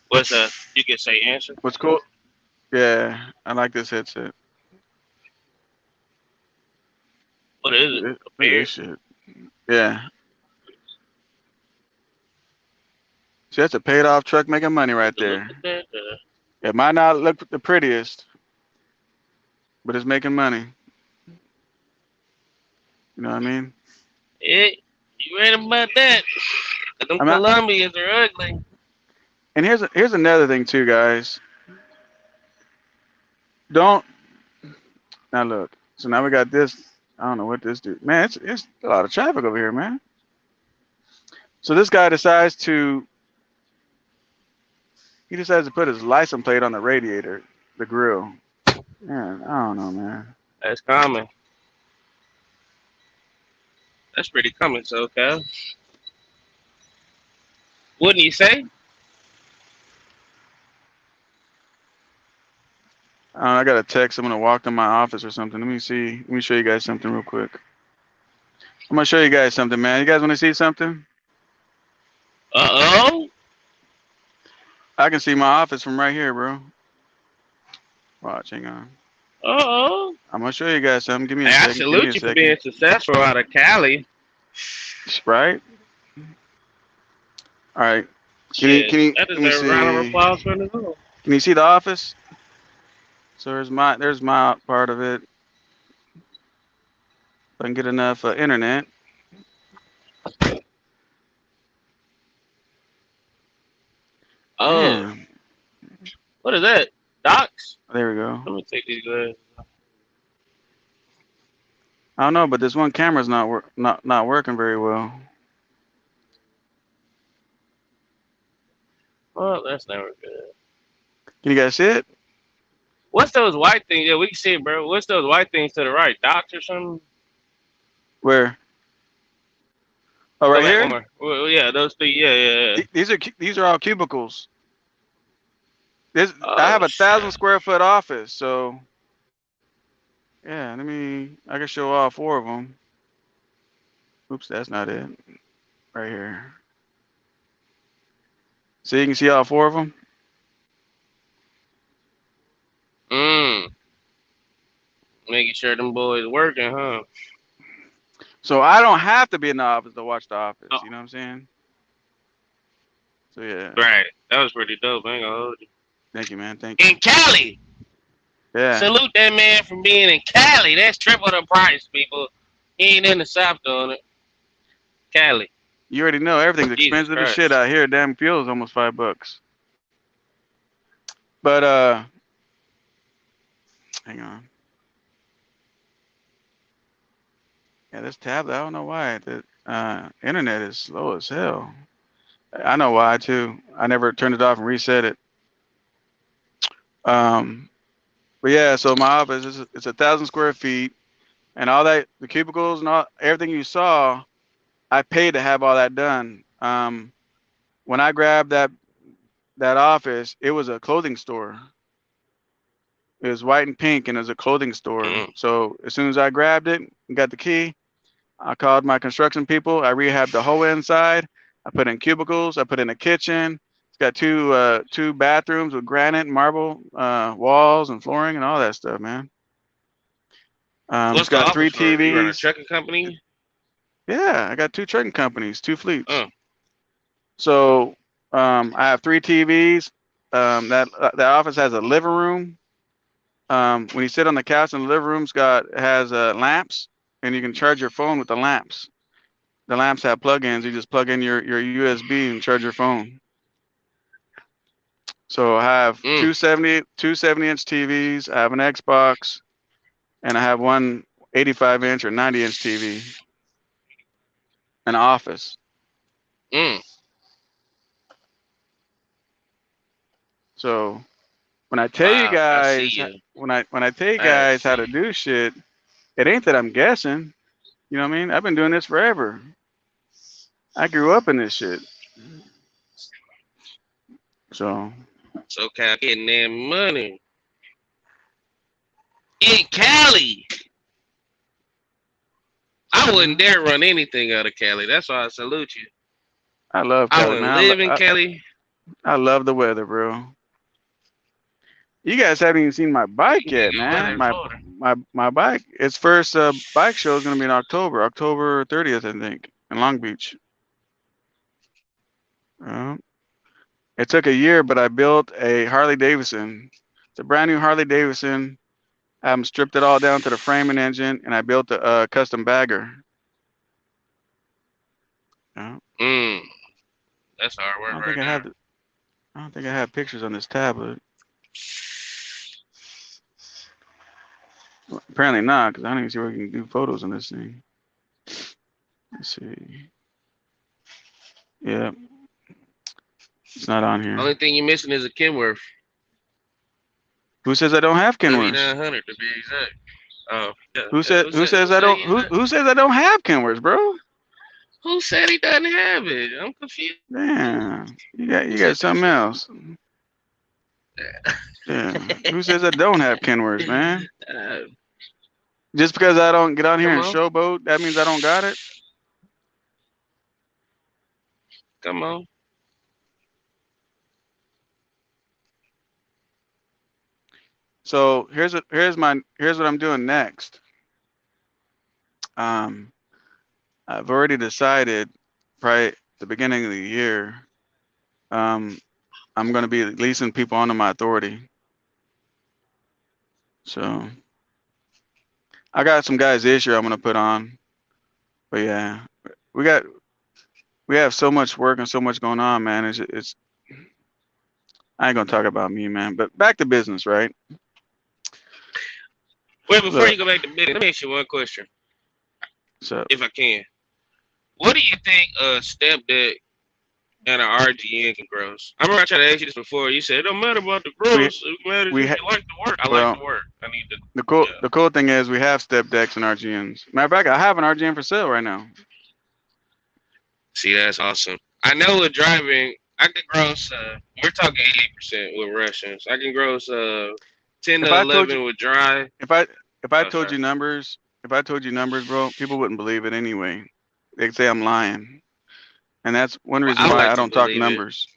What's that? You can say answer. What's cool? Yeah, I like this headset. What is it? Look A at beard? this shit. Yeah. See, that's a paid off truck making money right Look there. at that. It might not look the prettiest, but it's making money. You know what I mean? Yeah, you right about that. Them I'm not, Colombians are ugly. and here's another thing too, guys. Don't now look. So now we got this. I don't know what this dude. Man, it's a lot of traffic over here, man. So this guy decides to put his license plate on the radiator, the grill. Man, I don't know, man. That's common. That's pretty common, SoCal. Wouldn't you say? I got a text. I'm gonna walk to my office or something. Let me see. Let me show you guys something real quick. I'm gonna show you guys something, man. You guys want to see something? Uh-oh. I can see my office from right here, bro. Watch, hang on. Uh-oh. I'm gonna show you guys something. Give me a Hey, I second. Give me a salute you for being second. successful out of Cali. Right? All right. Shit, that Let me deserves a round of see. applause for the all. Can you see the office? So there's my part of it. If I can get enough internet. Oh, Damn. what is that? Docs? There we go. Let me take these glasses. I don't know, but this one camera's not working very well. Oh, that's never good. Can you guys see it? What's those white things? Yeah, we can see it, bro. What's those white things to the right? Docs or something? Where? Oh, Go right back one here. more. Well, yeah, those three. Yeah, yeah, yeah. These are all cubicles. I Oh, have a shit. 1,000 square foot office, so yeah. I can show all four of them. Oops, that's not it. Right here. So you can see all four of them. Mm. Making sure them boys working, huh? So I don't have to be in the office to watch The Office. Oh, You know what I'm saying? So yeah, Right. That was pretty dope. I ain't gonna hold you. thank you, man. Thank In you. Cali. Yeah, Salute that man for being in Cali. That's triple the price, people. He ain't in the South doing it. Cali. you already know everything's Jesus expensive as shit Christ. out here. Damn fuel is almost $5. But hang on. Yeah, this tablet. I don't know why the internet is slow as hell. I know why too. I never turned it off and reset it. Um, but yeah, so my office is it's 1,000 square feet, and all that the cubicles and all everything you saw, I paid to have all that done. When I grabbed that office, it was a clothing store. It was white and pink, and it was a clothing store. Mm. So as soon as I grabbed it and got the key, I called my construction people. I rehabbed the whole inside. I put in cubicles. I put in a kitchen. It's got two bathrooms with granite, marble walls, and flooring, and all that stuff, man. It's What's the got three office for? You run a TVs. trucking company? Yeah, I got two trucking companies, two fleets. Oh. So I have three TVs. That office has a living room. When you sit on the couch in the living room's got has lamps, and you can charge your phone with the lamps. The lamps have plug-ins. You just plug in your USB and charge your phone. So I have Mm. 270-inch TVs. I have an Xbox, and I have one 85-inch or 90-inch TV. An office. Mm. So when I tell you Wow. I see guys, you. when I tell you I guys how see to you. do shit, it ain't that I'm guessing. You know what I mean? I've been doing this forever. I grew up in this shit. So SoCal getting that money. In Cali. I wouldn't mhm. dare run anything out of Cali. That's why I salute you. I love I Cali, wouldn't man. live in Cali. I love the weather, bro. You guys haven't even seen my You bike can get yet, good weather man. in Florida. My bike. Its first bike show is gonna be in October 30th, I think, in Long Beach. Uh, it took a year, but I built a Harley Davidson. It's a brand new Harley Davidson. I stripped it all down to the frame and engine, and I built a custom bagger. Uh, Mm. That's hard I work don't think right I there. have. I don't think I have pictures on this tablet. Well, apparently not, because I don't even see where we can do photos on this thing. Let's see. Yeah, it's not on here. Only thing you're missing is a Kenworth. Who says I don't have Kenworths? 3900 to be exact. Oh, yeah, Who yeah. said who says Who I said don't he's who not? who says I don't have Kenworths, bro? Who said he doesn't have it? I'm confused. Damn, you Who got said that something shit? else. Yeah. Who says I don't have Kenworths, man? uh, Just because I don't get on here come and on, showboat, that means I don't got it. come on. So here's what I'm doing next. Um, I've already decided, right at the beginning of the year, um, I'm gonna be leasing people onto my authority. So I got some guys this year I'm gonna put on, but yeah, we got we have so much work and so much going on, man. It's I ain't gonna talk about me, man. But back to business, right? Wait, before you Look, go back to business, let me ask you one question, so if I can. What do you think a step deck and an RGN can gross? I remember I tried to ask you this before. You said it don't matter about the we gross. It matters we if ha- you like the work. I like well the work. I need to. Yeah. the cool thing is we have step decks and RGNs. Matter of fact, I have an RGN for sale right now. See, that's awesome. I know with driving, I can gross. We're talking 80% with Russians. I can gross 10 If to I told you 11 with dry. if I if I Oh, told sorry. you numbers, if I told you numbers, bro, people wouldn't believe it anyway. They'd say I'm lying, and that's one Well, reason I why like I to don't talk believe it. numbers.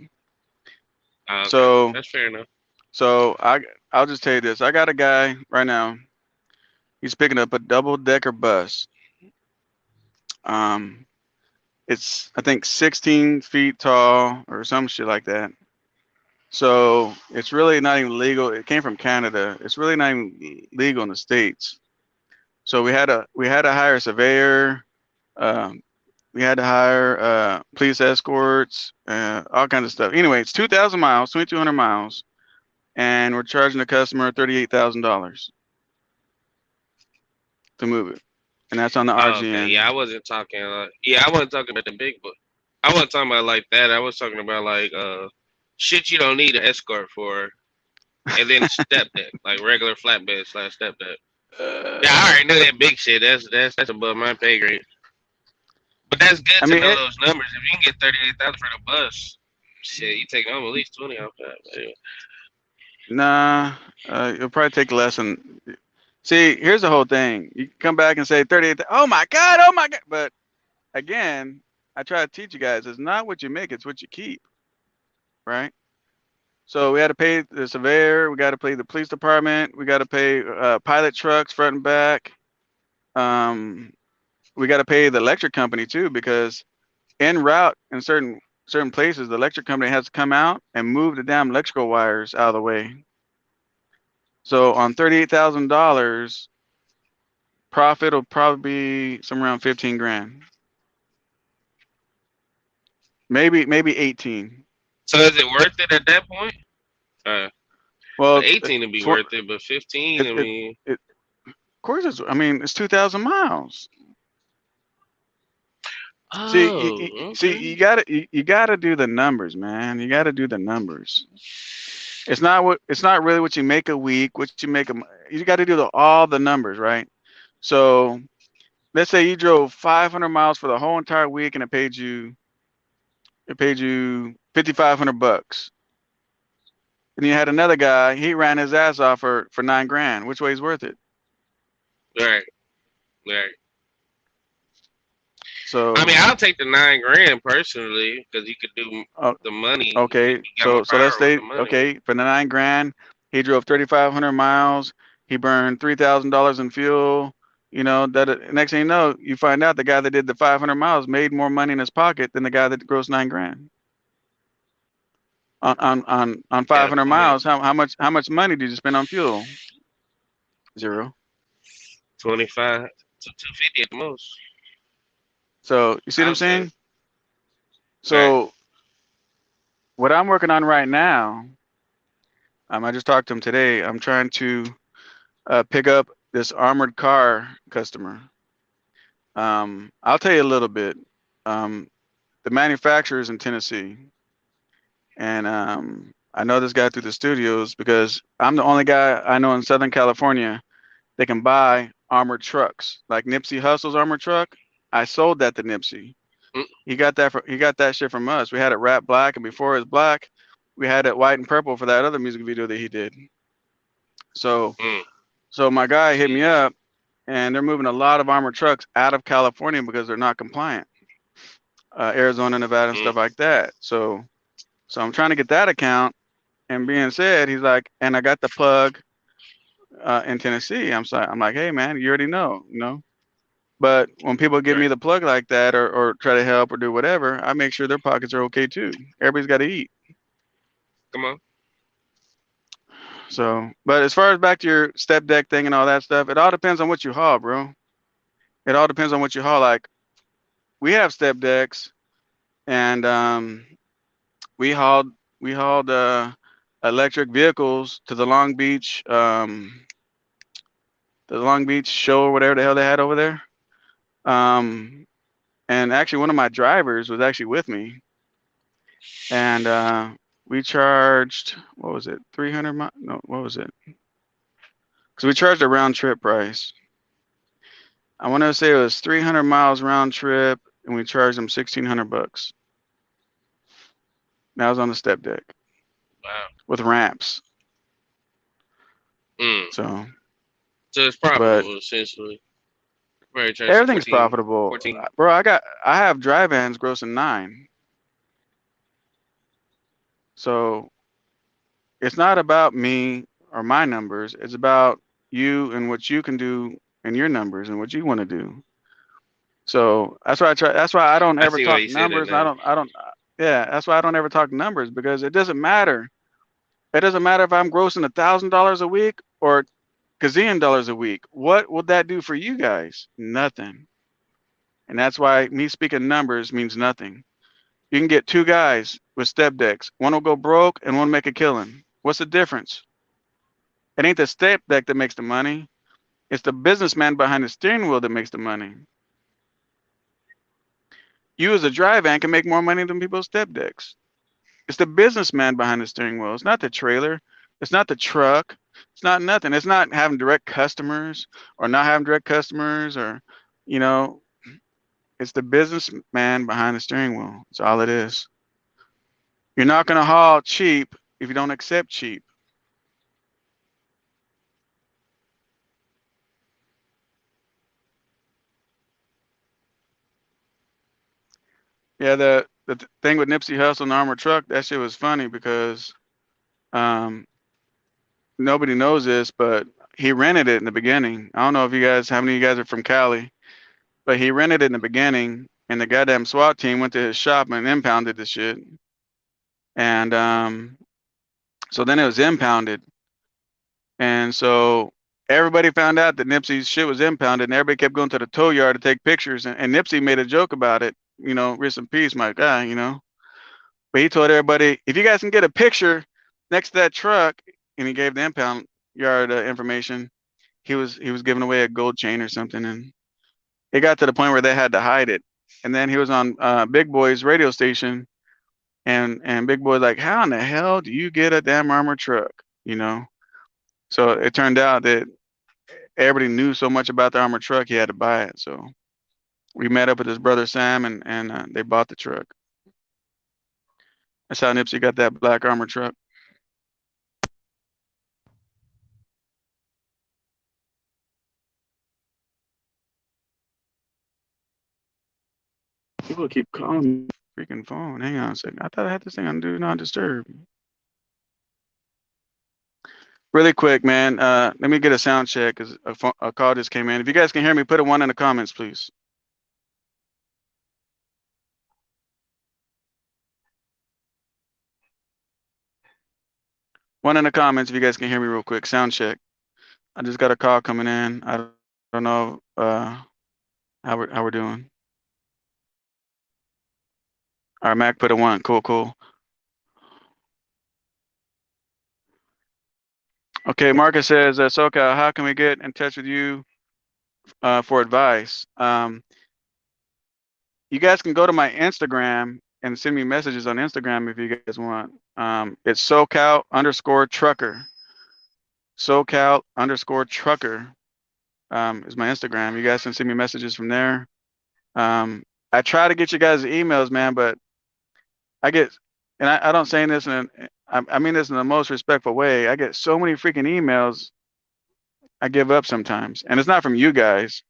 Okay, So that's fair enough. so I'll just tell you this. I got a guy right now. He's picking up a double decker bus. Um, It's I think 16 feet tall or some shit like that. So it's really not even legal. It came from Canada. It's really not even legal in the states. So we had to hire a surveyor. Um, we had to hire police escorts, all kinds of stuff. Anyway, it's 2,000 miles, 2,200 miles, and we're charging the customer $38,000 to move it, and that's on the Oh, okay. RGN. Yeah, I wasn't talking. Yeah, I wasn't talking about the big book. I wasn't talking about like that. I was talking about like shit you don't need an escort for, and then step deck, like regular flatbed slash step deck. Yeah, I Uh, already know that big shit. That's above my pay grade. But that's good I to mean, know those numbers. If you can get 38,000 for the bus, shit, you take home at least 20 off that. But anyway. nah, it'll probably take less than. See, here's the whole thing. You can come back and say 38. Oh my God, oh my God. But again, I try to teach you guys, it's not what you make, it's what you keep, right? So we had to pay the surveyor, we got to pay the police department, we got to pay pilot trucks front and back. Um, we got to pay the electric company too because en route in certain places, the electric company has to come out and move the damn electrical wires out of the way. So on $38,000, profit will probably be somewhere around 15 grand, maybe 18. So is it worth it at that point? Well, Well, 18 would be tw- worth it, but 15, it, I it, mean, it, of course, I mean, it's 2,000 miles. See, oh, see, okay. you gotta do the numbers, man. You gotta do the numbers. It's not really what you make a week, what you make you got to do all the numbers, right? So let's say you drove 500 miles for the whole entire week and it paid you $5,500. And you had another guy, he ran his ass off for 9 grand. Which way is worth it? Right, right. I mean, So, I'll take the 9 grand personally because you could do uh, the money. okay, You got more so let's power with say the money. okay for the 9 grand, he drove 3,500 miles. He burned $3,000 in fuel. You know that next thing you know, you find out the guy that did the 500 miles made more money in his pocket than the guy that grossed 9 grand on Got a 500 point. miles. How much money did you spend on fuel? Zero. 25 to 250 at the most, So you see what I I'm would say. saying? Right. So what I'm working on right now, I just talked to him today. I'm trying to pick up this armored car customer. I'll tell you a little bit. Um, the manufacturer is in Tennessee, and I know this guy through the studios because I'm the only guy I know in Southern California that can buy armored trucks, like Nipsey Hussle's armored truck. I sold that to Nipsey. Mm, He got that shit from us. We had it wrapped black, and before it was black, we had it white and purple for that other music video that he did. So mm, so my guy hit me jeez. up, and they're moving a lot of armored trucks out of California because they're not compliant. Arizona, Nevada, and Mm, stuff like that. So I'm trying to get that account. And being said, he's like, and I got the plug in Tennessee. I'm like, hey man, you already know, you know. But when people give me right. the plug like that or try to help or do whatever, I make sure their pockets are okay too. Everybody's got to eat. Come on. So, but as far as back to your step deck thing and all that stuff, it all depends on what you haul, bro. It all depends on what you haul. Like we have step decks, and we hauled electric vehicles to the Long Beach show or whatever the hell they had over there. Um, and actually, one of my drivers was actually with me, and we charged what was it, 300 no, what was it? Because we charged a round trip price. I want to say it was 300 miles round trip, and we charged them $1,600. That was on the step deck Wow. with ramps. Mm. So, So it's but profitable essentially. Very charge everything's 14, profitable, 14. bro. I have dry vans grossing 9. So it's not about me or my numbers. It's about you and what you can do and your numbers and what you want to do. So that's why I try. That's why I don't I ever see why talk you said it numbers. And now. I don't. Yeah, that's why I don't ever talk numbers because it doesn't matter. It doesn't matter if I'm grossing $1,000 a week or gazillion dollars a week. What will that do for you guys? Nothing. And that's why me speaking numbers means nothing. You can get two guys with step decks. One will go broke and one make a killing. What's the difference? It ain't the step deck that makes the money. It's the businessman behind the steering wheel that makes the money. You as a dry van can make more money than people's step decks. It's the businessman behind the steering wheel. It's not the trailer. It's not the truck. It's not nothing. It's not having direct customers or not having direct customers or, you know, it's the businessman behind the steering wheel. That's all it is. You're not going to haul cheap if you don't accept cheap. Yeah, the thing with Nipsey Hussle and Armored Truck, that shit was funny because um, nobody knows this, but he rented it in the beginning. I don't know if you guys, how many of you guys are from Cali, but he rented it in the beginning, and the goddamn SWAT team went to his shop and impounded the shit. And so then it was impounded, and so everybody found out that Nipsey's shit was impounded, and everybody kept going to the tow yard to take pictures. And Nipsey made a joke about it, rest in peace, my guy. But he told everybody, if you guys can get a picture next to that truck, and he gave the impound yard information. He was giving away a gold chain or something, and it got to the point where they had to hide it. And then he was on Big Boy's radio station, and Big Boy's like, "How in the hell do you get a damn armored truck?" You know. So it turned out that everybody knew so much about the armored truck, he had to buy it. So we met up with his brother Sam, and they bought the truck. That's how Nipsey got that black armored truck. People keep calling me freaking phone. Hang on a second. I thought I had this thing on do not disturb. Really quick, man. Let me get a sound check because a call just came in. If you guys can hear me, put a one in the comments, please. One in the comments if you guys can hear me real quick. Sound check. I just got a call coming in. I don't know how we're doing. All right, Mac put a one. Cool, cool. Okay, Marcus says, SoCal, how can we get in touch with you for advice? You guys can go to my Instagram and send me messages on Instagram if you guys want. It's SoCal_trucker. SoCal_trucker is my Instagram. You guys can send me messages from there. I try to get you guys emails, man, but I get, and I don't say this I mean this in the most respectful way. I get so many freaking emails, I give up sometimes. And it's not from you guys.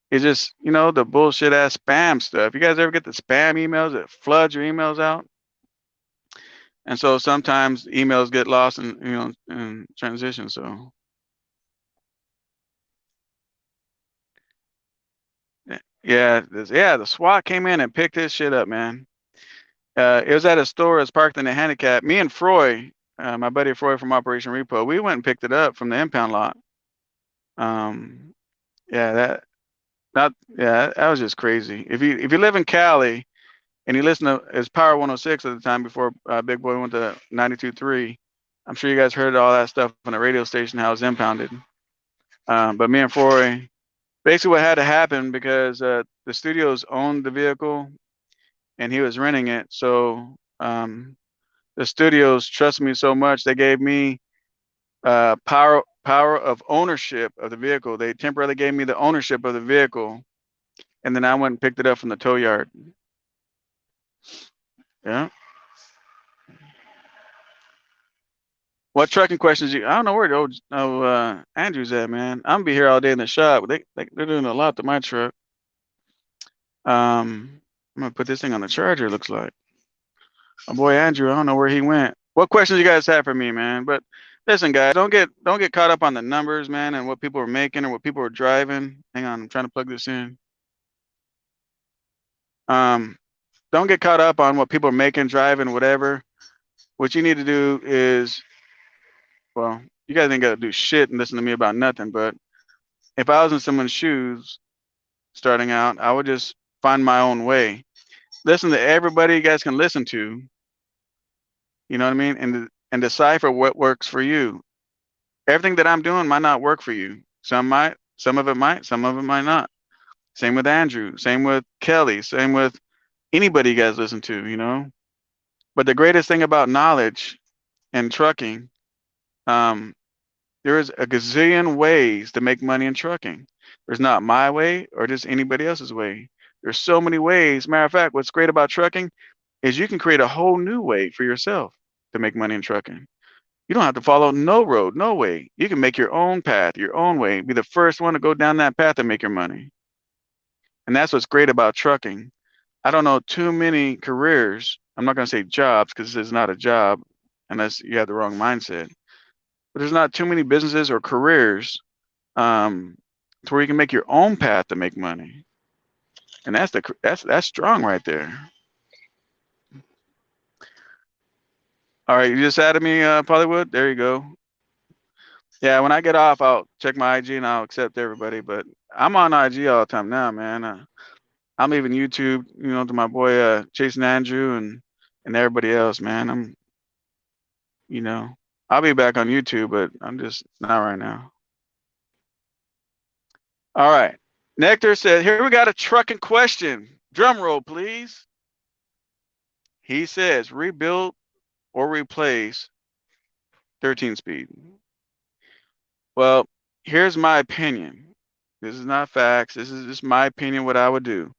It's just, the bullshit ass spam stuff. You guys ever get the spam emails that floods your emails out? And so sometimes emails get lost in transition. So yeah, the SWAT came in and picked his shit up, man. It was at a store. It was parked in a handicap. Me and Froy, my buddy Froy from Operation Repo, we went and picked it up from the impound lot. Yeah, that was just crazy. If you live in Cali and you listen to it's Power 106 at the time before Big Boy went to 92.3, I'm sure you guys heard all that stuff on the radio station how it was impounded. But me and Froy, basically what had to happen because the studios owned the vehicle and he was renting it. So the studios trust me so much they gave me power of ownership of the vehicle. They temporarily gave me the ownership of the vehicle, and then I went and picked it up from the tow yard. Yeah. What trucking questions you? I don't know where the old Andrew's at, man. I'm gonna be here all day in the shop. They're doing a lot to my truck. I'm gonna put this thing on the charger. Looks like. My boy Andrew, I don't know where he went. What questions you guys have for me, man? But listen, guys, don't get caught up on the numbers, man, and what people are making or what people are driving. Hang on, I'm trying to plug this in. Um, don't get caught up on what people are making, driving, whatever. What you need to do is, well, you guys ain't got to do shit and listen to me about nothing. But if I was in someone's shoes starting out, I would just find my own way. Listen to everybody you guys can listen to. You know what I mean? And decipher what works for you. Everything that I'm doing might not work for you. Some might, some of it might, some of it might not. Same with Andrew. Same with Kelly. Same with anybody you guys listen to. But the greatest thing about knowledge and trucking, um, there's a gazillion ways to make money in trucking. There's not my way or just anybody else's way. There's so many ways. Matter of fact, what's great about trucking is you can create a whole new way for yourself to make money in trucking. You don't have to follow no road, no way. You can make your own path, your own way. Be the first one to go down that path and make your money. And that's what's great about trucking. I don't know too many careers. I'm not going to say jobs because it's not a job unless you have the wrong mindset. But there's not too many businesses or careers to where you can make your own path to make money. And that's strong right there. All right, you just added me, Pollywood. There you go. Yeah, when I get off, I'll check my IG and I'll accept everybody. But I'm on IG all the time now, man. I'm leaving YouTube, to my boy Chasing Andrew and everybody else, man. You know, I'll be back on YouTube, but I'm just not right now. All right. Nectar said, here we got a trucking question. Drum roll, please. He says, rebuild or replace 13 speed. Well, here's my opinion. This is not facts. This is just my opinion, what I would do.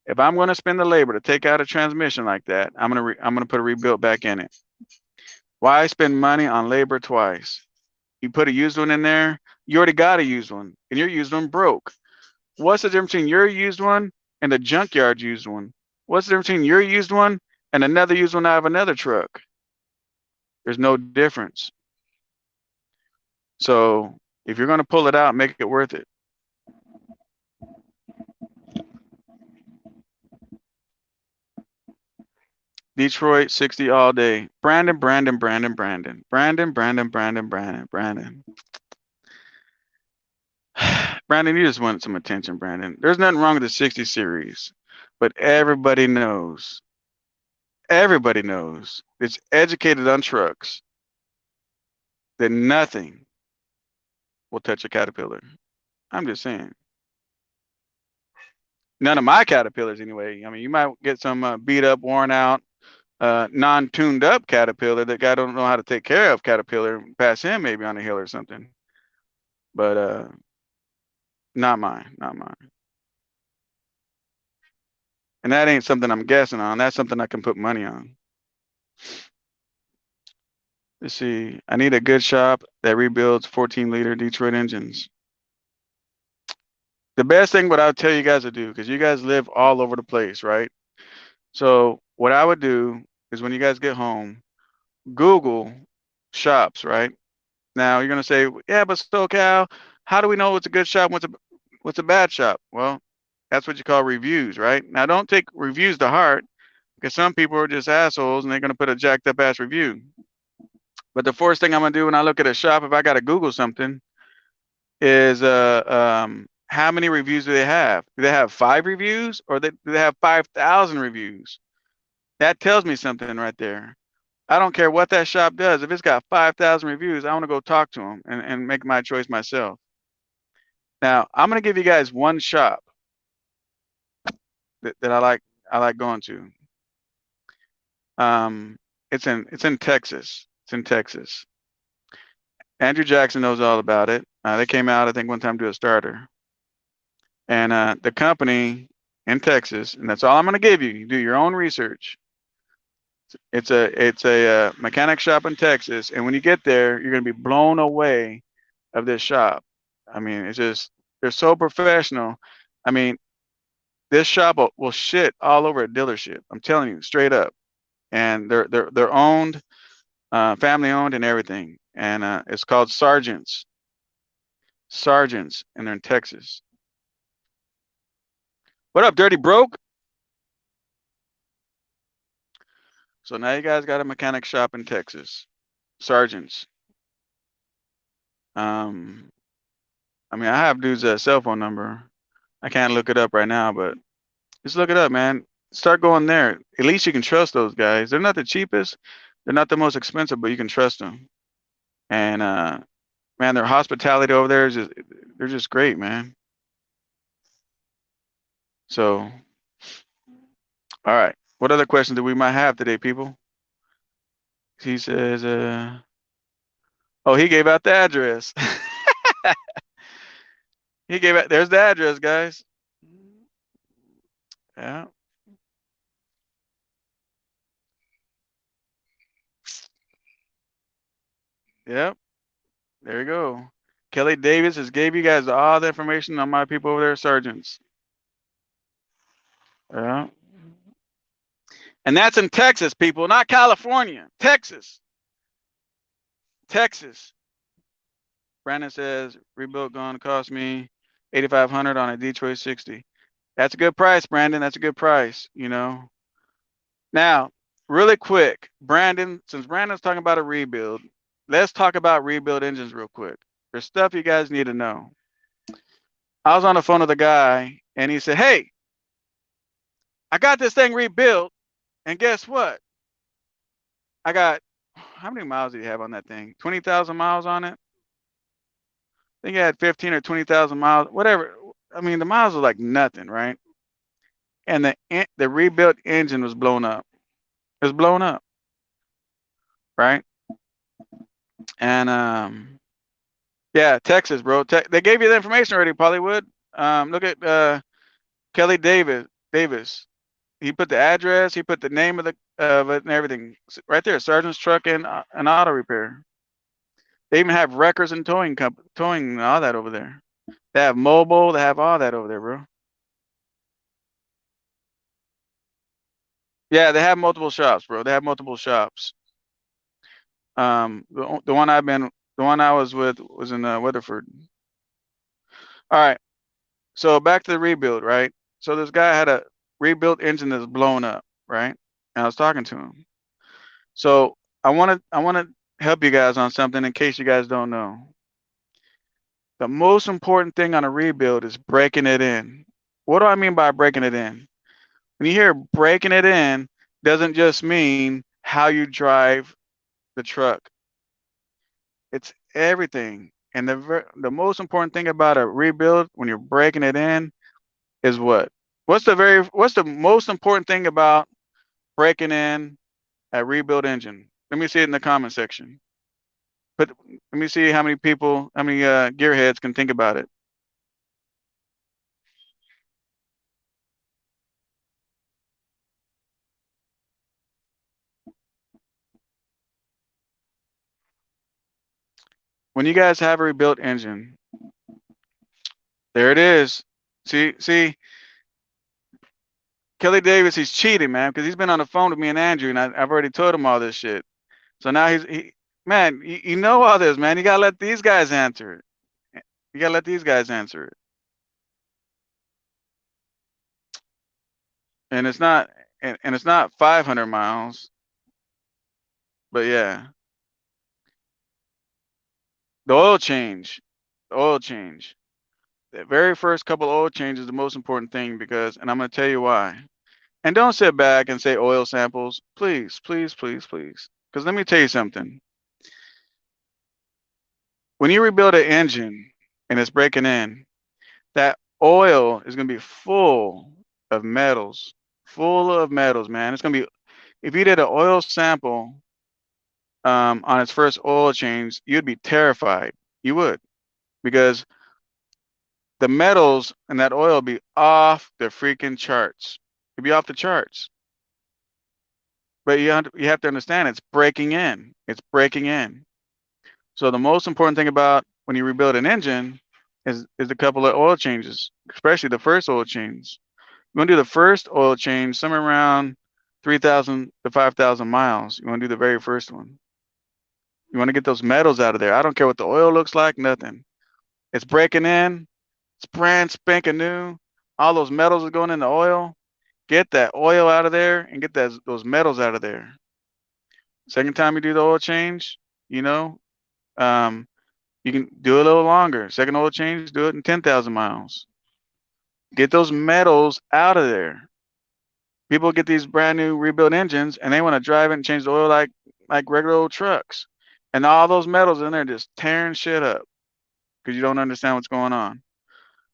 If I'm going to spend the labor to take out a transmission like that, I'm gonna put a rebuild back in it. Why spend money on labor twice? You put a used one in there, you already got a used one, and your used one broke. What's the difference between your used one and the junkyard used one? What's the difference between your used one and another used one out of another truck? There's no difference. So if you're going to pull it out, make it worth it. Detroit 60 all day. Brandon. Brandon, you just want some attention, Brandon. There's nothing wrong with the 60 series, but everybody knows, it's educated on trucks that nothing will touch a Caterpillar. I'm just saying. None of my Caterpillars, anyway. I mean, you might get some beat up, worn out, non-tuned up Caterpillar that guy don't know how to take care of Caterpillar. Pass him maybe on a hill or something. But not mine. And that ain't something I'm guessing on. That's something I can put money on. Let's see. I need a good shop that rebuilds 14-liter Detroit engines. The best thing what I would tell you guys to do, because you guys live all over the place, right? So what I would do is when you guys get home, Google shops, right? Now you're gonna say, yeah, but SoCal, how do we know what's a good shop, what's a bad shop? Well, that's what you call reviews, right? Now don't take reviews to heart, because some people are just assholes and they're gonna put a jacked up ass review. But the first thing I'm gonna do when I look at a shop, if I gotta Google something, is how many reviews do they have? Do they have 5 reviews or do they have 5,000 reviews? That tells me something right there. I don't care what that shop does. If it's got 5,000 reviews, I want to go talk to them and make my choice myself. Now, I'm going to give you guys one shop that I like going to. It's in Texas. It's in Texas. Andrew Jackson knows all about it. They came out, I think, one time to do a starter. And the company in Texas, and that's all I'm going to give you. You do your own research. It's a mechanic shop in Texas, and when you get there, you're going to be blown away of this shop. I mean, it's just, they're so professional. I mean, this shop will shit all over a dealership. I'm telling you, straight up. And they're owned, family owned, and everything. And it's called Sargents, and they're in Texas. What up, Dirty Broke? So now you guys got a mechanic shop in Texas. Sergeants. Um, I mean, I have dude's cell phone number. I can't look it up right now, but just look it up, man. Start going there. At least you can trust those guys. They're not the cheapest. They're not the most expensive, but you can trust them. And man, their hospitality over there is just they're just great, man. So, all right. What other questions do we might have today, people? He says, oh, he gave out the address. He gave out. There's the address, guys. Yeah. Yep. There you go. Kelly Davis has gave you guys all the information on my people over there, sergeants. Yeah. And that's in Texas, people, not California. Texas. Texas. Brandon says rebuild going to cost me 8,500 on a Detroit 60. That's a good price, Brandon. That's a good price, you know. Now, really quick, Brandon, since Brandon's talking about a rebuild, let's talk about rebuild engines real quick. There's stuff you guys need to know. I was on the phone with a guy and he said, "Hey, I got this thing rebuilt, and guess what? I got how many miles do you have on that thing? 20,000 miles on it? I think I had 15 or 20,000 miles, whatever. I mean, the miles are like nothing, right? And the rebuilt engine was blown up. It was blown up, right? And yeah, Texas, bro. They gave you the information already, Pollywood. Look at Kelly Davis. He put the address. He put the name of the of it and everything right there. Sergeant's truck and an auto repair. They even have records and towing and all that over there. They have mobile. They have all that over there, bro. Yeah, they have multiple shops, bro. They have multiple shops. The one the one I was with was in Weatherford. All right. So back to the rebuild, right? So this guy had a rebuilt engine that's blown up, right? And I was talking to him. So I want to help you guys on something in case you guys don't know. The most important thing on a rebuild is breaking it in. What do I mean by breaking it in? When you hear breaking it in, doesn't just mean how you drive the truck. It's everything. And the most important thing about a rebuild when you're breaking it in is what? What's the most important thing about breaking in a rebuild engine? Let me see it in the comment section. Let me see how many people, how many gearheads can think about it. When you guys have a rebuilt engine, there it is. See, Kelly Davis, he's cheating, man, because he's been on the phone with me and Andrew, and I've already told him all this shit. So now man, you know all this, man. You gotta let these guys answer it. You gotta let these guys answer it. And it's not, and it's not 500 miles, but yeah, the oil change, the oil change. The very first couple oil change is the most important thing because, and I'm gonna tell you why. And don't sit back and say oil samples, please, please, please, please. Because let me tell you something. When you rebuild an engine and it's breaking in, that oil is gonna be full of metals, full of metals, man. It's gonna be if you did an oil sample on its first oil change, you'd be terrified. You would because the metals in that oil be off the freaking charts. It'd be off the charts. But you have to understand it's breaking in. It's breaking in. So the most important thing about when you rebuild an engine is a couple of oil changes, especially the first oil change. You want to do the first oil change somewhere around 3,000 to 5,000 miles. You want to do the very first one. You want to get those metals out of there. I don't care what the oil looks like, nothing. It's breaking in. It's brand spanking new. All those metals are going in the oil. Get that oil out of there and get those metals out of there. Second time you do the oil change, you know, um, you can do it a little longer. Second oil change, do it in 10,000 miles. Get those metals out of there. People get these brand new rebuilt engines and they want to drive it and change the oil like regular old trucks. And all those metals in there just tearing shit up because you don't understand what's going on.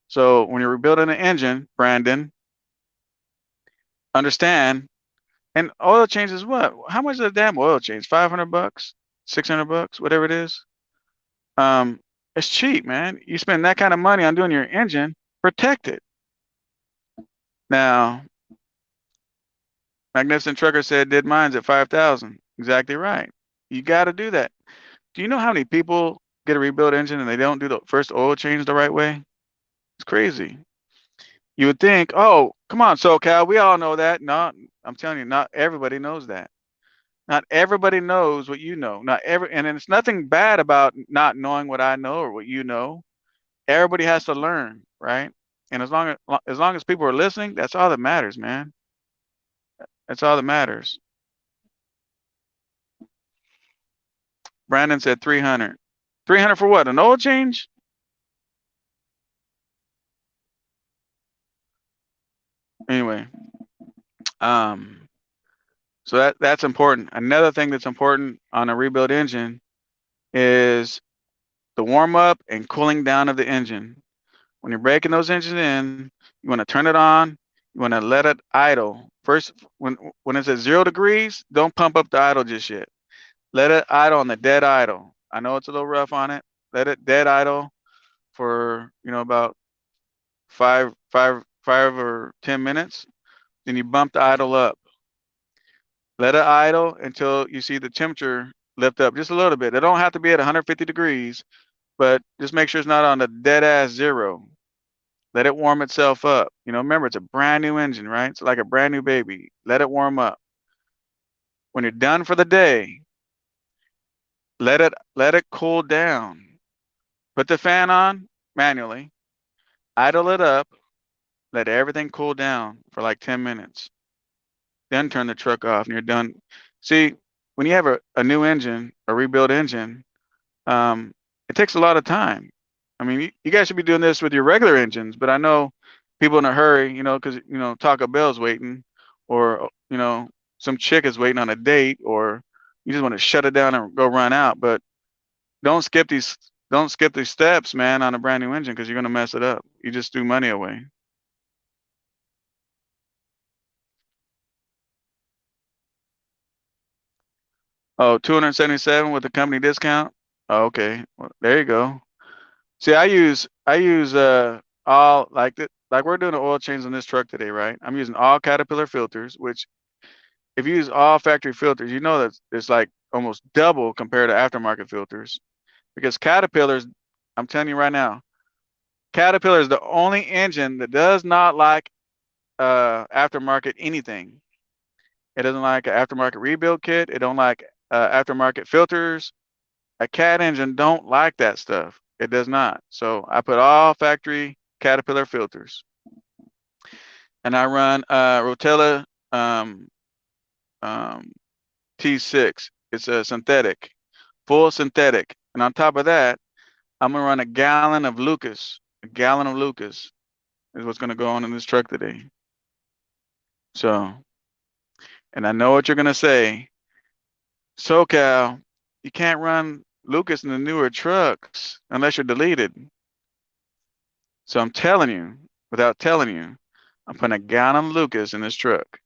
So when you're rebuilding an engine, Brandon, understand. And oil change is what? How much is a damn oil change? $500, $600, whatever it is. Um, it's cheap, man. You spend that kind of money on doing your engine, protect it. Now, Magnificent Trucker said did mine's at 5,000. Exactly right. You got to do that. Do you know how many people get a rebuilt engine and they don't do the first oil change the right way? It's crazy. You would think, oh, come on, SoCal, we all know that. No, I'm telling you, not everybody knows that. Not everybody knows what you know. Not every, and it's nothing bad about not knowing what I know or what you know. Everybody has to learn, right? And as long as people are listening, that's all that matters, man. That's all that matters. Brandon said 300. 300 for what? An oil change? Anyway, um, so that's important. Another thing that's important on a rebuilt engine is the warm up and cooling down of the engine. When you're breaking those engines in, you want to turn it on. You want to let it idle. First, when it's at 0 degrees, don't pump up the idle just yet. Let it idle on the dead idle. I know it's a little rough on it. Let it dead idle for about five or 10 minutes. Then you bump the idle up. Let it idle until you see the temperature lift up just a little bit. It don't have to be at 150 degrees, but just make sure it's not on the dead ass 0. Let it warm itself up. Remember, it's a brand new engine, right? It's like a brand new baby. Let it warm up. When you're done for the day, let it cool down. Put the fan on manually, idle it up, let everything cool down for like 10 minutes. Then turn the truck off and you're done. See, when you have a new engine, a rebuilt engine, um, it takes a lot of time. I mean, you guys should be doing this with your regular engines, but I know people in a hurry, because Taco Bell's waiting, or some chick is waiting on a date, or you just want to shut it down and go run out. But don't skip these don't skip these steps, man, on a brand new engine because you're gonna mess it up. You just threw money away. Oh, 277 with the company discount. Oh, okay, well, there you go. See, I use all like we're doing an oil change on this truck today, right? I'm using all Caterpillar filters, which if you use all factory filters, you know that it's like almost double compared to aftermarket filters. Because Caterpillar's, I'm telling you right now, Caterpillar is the only engine that does not like aftermarket anything. It doesn't like an aftermarket rebuild kit. It don't like aftermarket filters. A Cat engine don't like that stuff. It does not. So I put all factory Caterpillar filters, and I run Rotella um, um, T6. It's a synthetic, full synthetic, and on top of that, I'm gonna run a gallon of Lucas. A gallon of Lucas is what's gonna go on in this truck today. So, and I know what you're gonna say. SoCal, you can't run Lucas in the newer trucks unless you're deleted. So I'm telling you, without telling you, I'm putting a gallon of Lucas in this truck.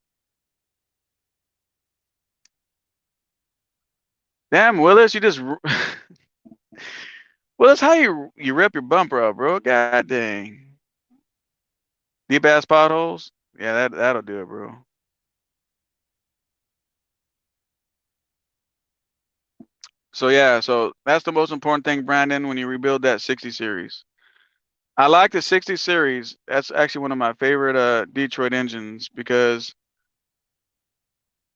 Damn, Willis, you just Willis, how you rip your bumper up, bro? God dang. Deep ass potholes? Yeah, that'll do it, bro. So yeah, so that's the most important thing, Brandon, when you rebuild that 60 series. I like the 60 series. That's actually one of my favorite Detroit engines because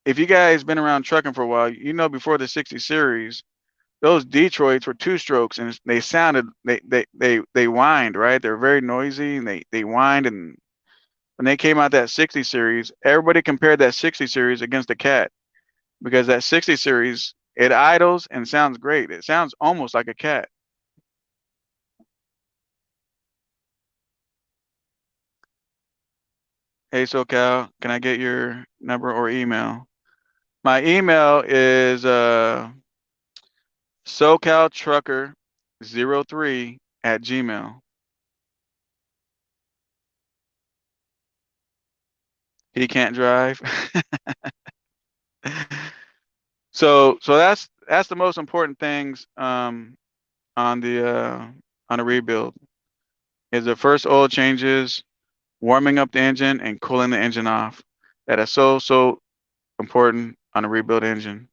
if you guys been around trucking for a while, before the 60 series, those Detroits were two strokes and they sounded they whined, right? They're very noisy and they whined, and when they came out that 60 series, everybody compared that 60 series against the Cat. because that 60 series, it idles and sounds great. It sounds almost like a cat. Hey SoCal, can I get your number or email? My email is SoCalTrucker03 at Gmail. He can't drive. So that's the most important things on the rebuild is the first oil changes, warming up the engine and cooling the engine off. That is so important on a rebuild engine.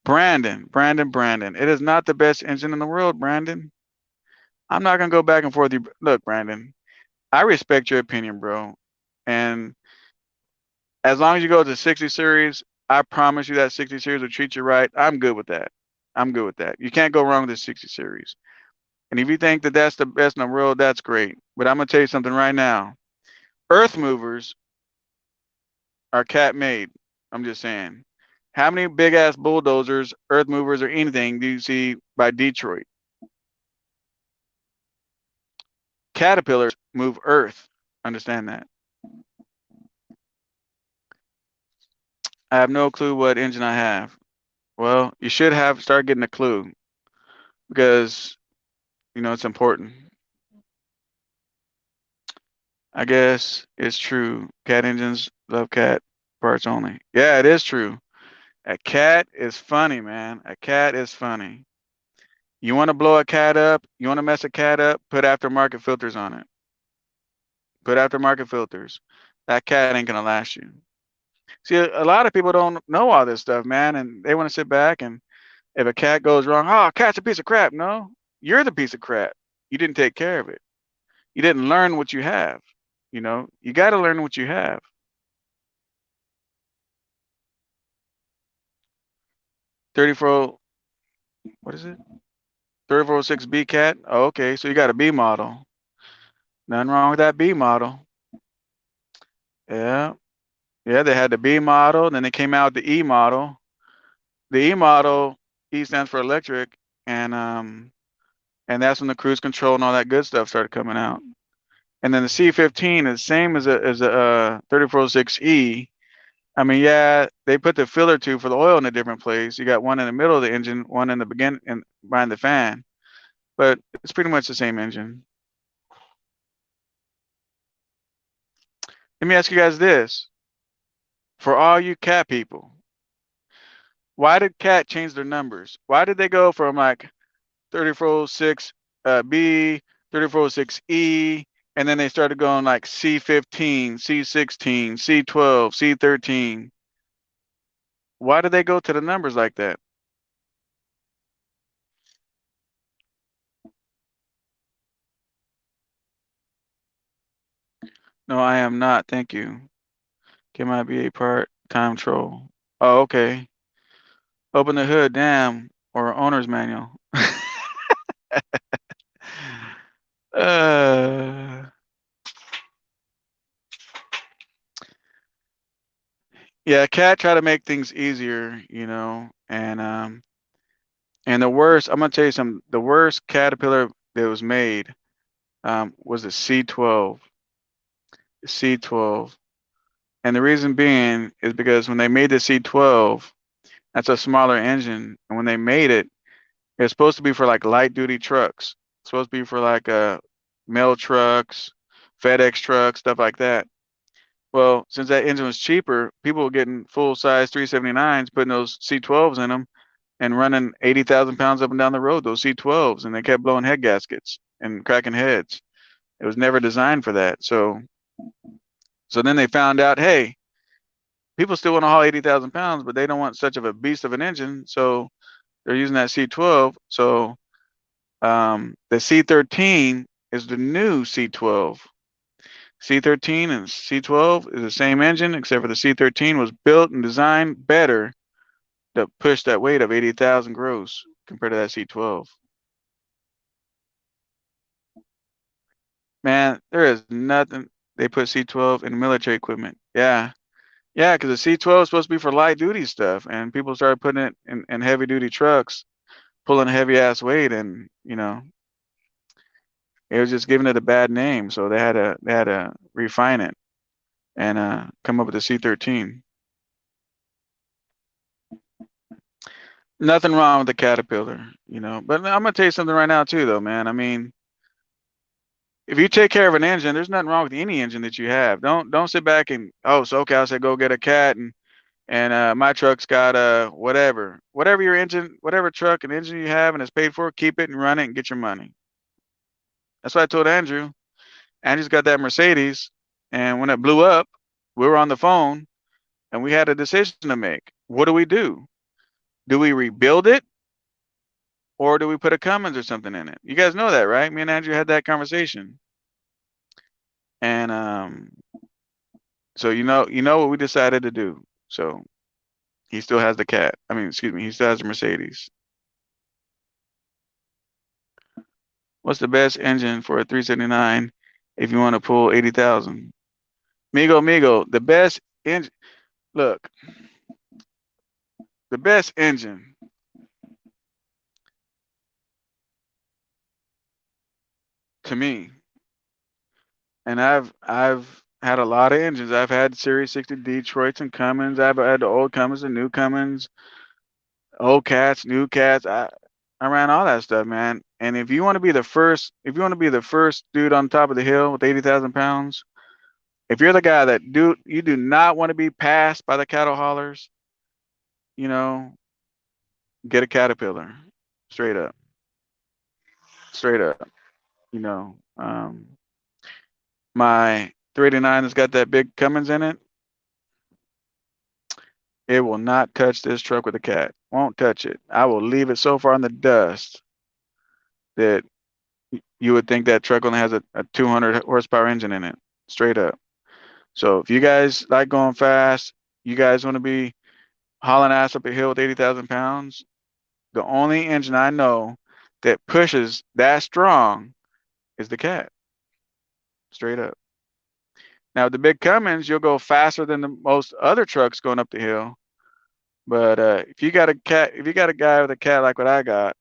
Brandon. It is not the best engine in the world, Brandon. I'm not gonna go back and forth. Look, Brandon, I respect your opinion, bro. And as long as you go to 60 series, I promise you that 60 series will treat you right. I'm good with that. I'm good with that. You can't go wrong with the 60 series. And if you think that that's the best in the world, that's great. But I'm gonna tell you something right now. Earth movers are cat made. I'm just saying. How many big ass bulldozers, earth movers, or anything do you see by Detroit? Caterpillars move earth. Understand that. I have no clue what engine I have. Well, you should have start getting a clue because it's important. I guess it's true. Cat engines love cat parts only. Yeah, it is true. A cat is funny, man. A cat is funny. You want to blow a cat up? You want to mess a cat up? Put aftermarket filters on it. Put aftermarket filters. That cat ain't gonna last you. See, a lot of people don't know all this stuff, man, and they want to sit back and if a cat goes wrong, oh, cat's a piece of crap. No, you're the piece of crap. You didn't take care of it. You didn't learn what you have. You got to learn what you have. 34, what is it? 3406B cat. Oh, okay, so you got a B model. Nothing wrong with that B model. Yeah, yeah. They had the B model, then they came out with the E model. The E model, E stands for electric, and that's when the cruise control and all that good stuff started coming out. And then the C15 is the same as a 3406E. I mean, yeah, they put the filler tube for the oil in a different place. You got one in the middle of the engine, one in the beginning and behind the fan, but it's pretty much the same engine. Let me ask you guys this: for all you cat people, why did cat change their numbers? Why did they go from like 3406 B, 3406E, and then they started going like C15, C16, C12, C13? Why did they go to the numbers like that? No, I am not. Thank you. Can I be a part-time troll? Oh, okay. Open the hood, damn, or owner's manual. uh, yeah, cat try to make things easier, and the worst. I'm gonna tell you something. The worst caterpillar that was made was the C12. C12, and the reason being is because when they made the C12, that's a smaller engine, and when they made it, it's supposed to be for like light duty trucks. It's supposed to be for like mail trucks, FedEx trucks, stuff like that. Well, since that engine was cheaper, people were getting full size 379s, putting those C12s in them and running 80,000 pounds up and down the road, those C12s, and they kept blowing head gaskets and cracking heads. It was never designed for that. So then they found out, hey, people still want to haul 80,000 pounds, but they don't want such of a beast of an engine. So they're using that C12. So the C13 is the new C12. C13 and C12 is the same engine, except for the C13 was built and designed better to push that weight of 80,000 gross compared to that C12. Man, there is nothing. They put C12 in military equipment. Yeah, Yeah, because the C12 is supposed to be for light duty stuff, and people started putting it in heavy duty trucks, pulling heavy ass weight, and it was just giving it a bad name. So they had to refine it and come up with the C13. Nothing wrong with the Caterpillar. But I'm gonna tell you something right now too, though, man. I mean, if you take care of an engine, there's nothing wrong with any engine that you have. Don't sit back and SoCal said go get a cat and my truck's got whatever your engine, whatever truck and engine you have and it's paid for, keep it and run it and get your money. That's what I told Andrew. Andrew's got that Mercedes, and when it blew up, we were on the phone and we had a decision to make. What do we do? Do we rebuild it or do we put a Cummins or something in it? You guys know that, right? Me and Andrew had that conversation, and so you know what we decided to do. So he still has the cat. I mean, excuse me, he still has the Mercedes. What's the best engine for a 379 if you want to pull 80,000? Migo, the best engine. Look, the best engine to me, and I've had a lot of engines. I've had Series 60 Detroits and Cummins. I've had the old Cummins and new Cummins, old cats, new cats. I ran all that stuff, man. And if you want to be the first dude on top of the hill with 80,000 pounds, if you're the guy that you do not want to be passed by the cattle haulers, you know, get a Caterpillar, straight up, straight up. You know, my 389 that's got that big Cummins in it, it will not touch this truck with a cat. Won't touch it. I will leave it so far in the dust that you would think that truck only has a 200 horsepower engine in it, straight up. So if you guys like going fast, you guys want to be hauling ass up a hill with 80,000 pounds, the only engine I know that pushes that strong is the cat, straight up. Now, with the big Cummins, you'll go faster than the most other trucks going up the hill. But if you got a guy with a cat like what I got,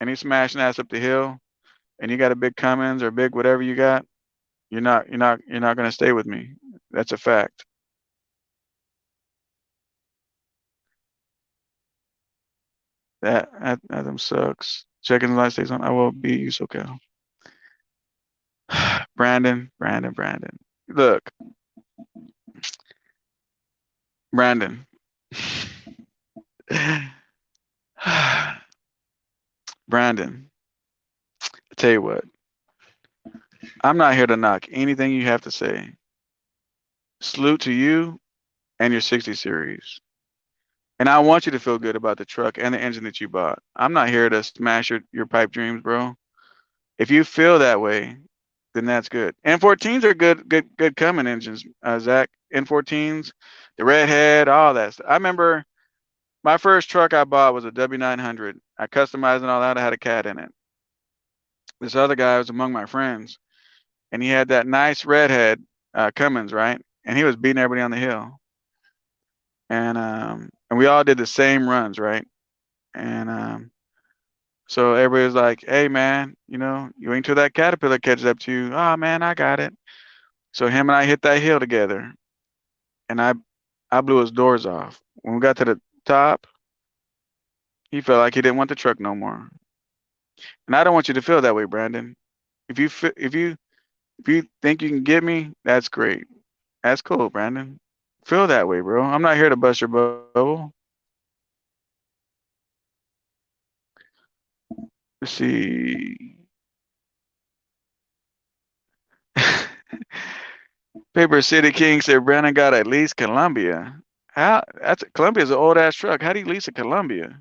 and he's smashing ass up the hill, and you got a big Cummins or big whatever you got, you're not gonna stay with me. That's a fact. That them sucks. Checking the last days on. I will be you, SoCal. Brandon. Look, Brandon. Brandon. I tell you what. I'm not here to knock anything you have to say. Salute to you and your 60 series. And I want you to feel good about the truck and the engine that you bought. I'm not here to smash your pipe dreams, bro. If you feel that way, then that's good. N14s are good coming engines, Zach. N14s, the redhead, all that stuff. I remember my first truck I bought was a W900. I customized it all out. I had a cat in it. This other guy was among my friends, and he had that nice redhead Cummins, right? And he was beating everybody on the hill. And we all did the same runs, right? And so everybody was like, "Hey man, you wait until that caterpillar catches up to you." Oh man, I got it. So him and I hit that hill together, and I blew his doors off. When we got to the top, he felt like he didn't want the truck no more. And I don't want you to feel that way, Brandon. If you think you can get me, that's great. That's cool, Brandon. Feel that way, bro. I'm not here to bust your bubble. Let's see. Paper City King said Brandon got at least Columbia. How? That's Columbia's an old ass truck. How do you lease a Columbia?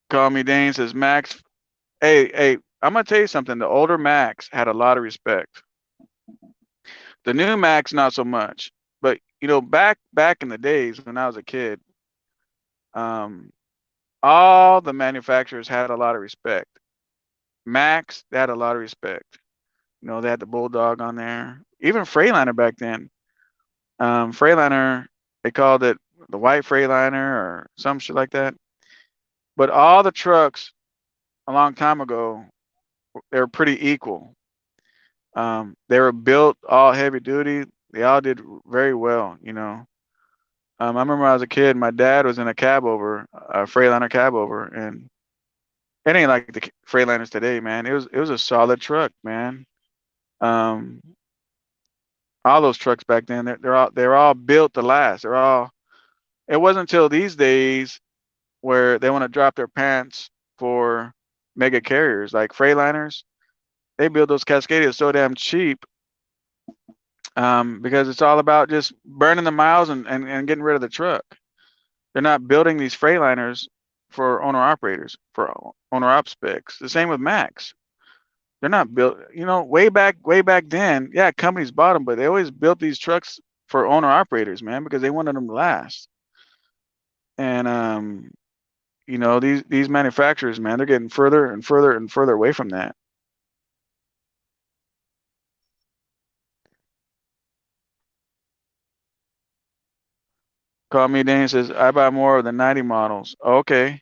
Call me Dane says Max. Hey, I'm gonna tell you something. The older Max had a lot of respect. The new Max, not so much. But back in the days when I was a kid, um, all the manufacturers had a lot of respect. Max, they had a lot of respect. They had the Bulldog on there. even Freightliner back then. Freightliner, they called it the white Freightliner or some shit like that. But all the trucks a long time ago, they were pretty equal. They were built all heavy duty. They all did very well, you know. I remember when I was a kid, my dad was in a cab over, a Freightliner cab over, and it ain't like the Freightliners today, man. It was a solid truck, man. Um, all those trucks back then, they're all built to last. They're all. It wasn't until these days where they want to drop their pants for mega carriers like Freightliners. They build those Cascadias so damn cheap, because it's all about just burning the miles and getting rid of the truck. They're not building these Freightliners for owner operators, for owner op specs. The same with Max. They're not built, way back then, yeah, companies bought them, but they always built these trucks for owner operators, man, because they wanted them to last. And these manufacturers, man, they're getting further and further and further away from that. Call me Dane says, I buy more of the 90 models. Okay.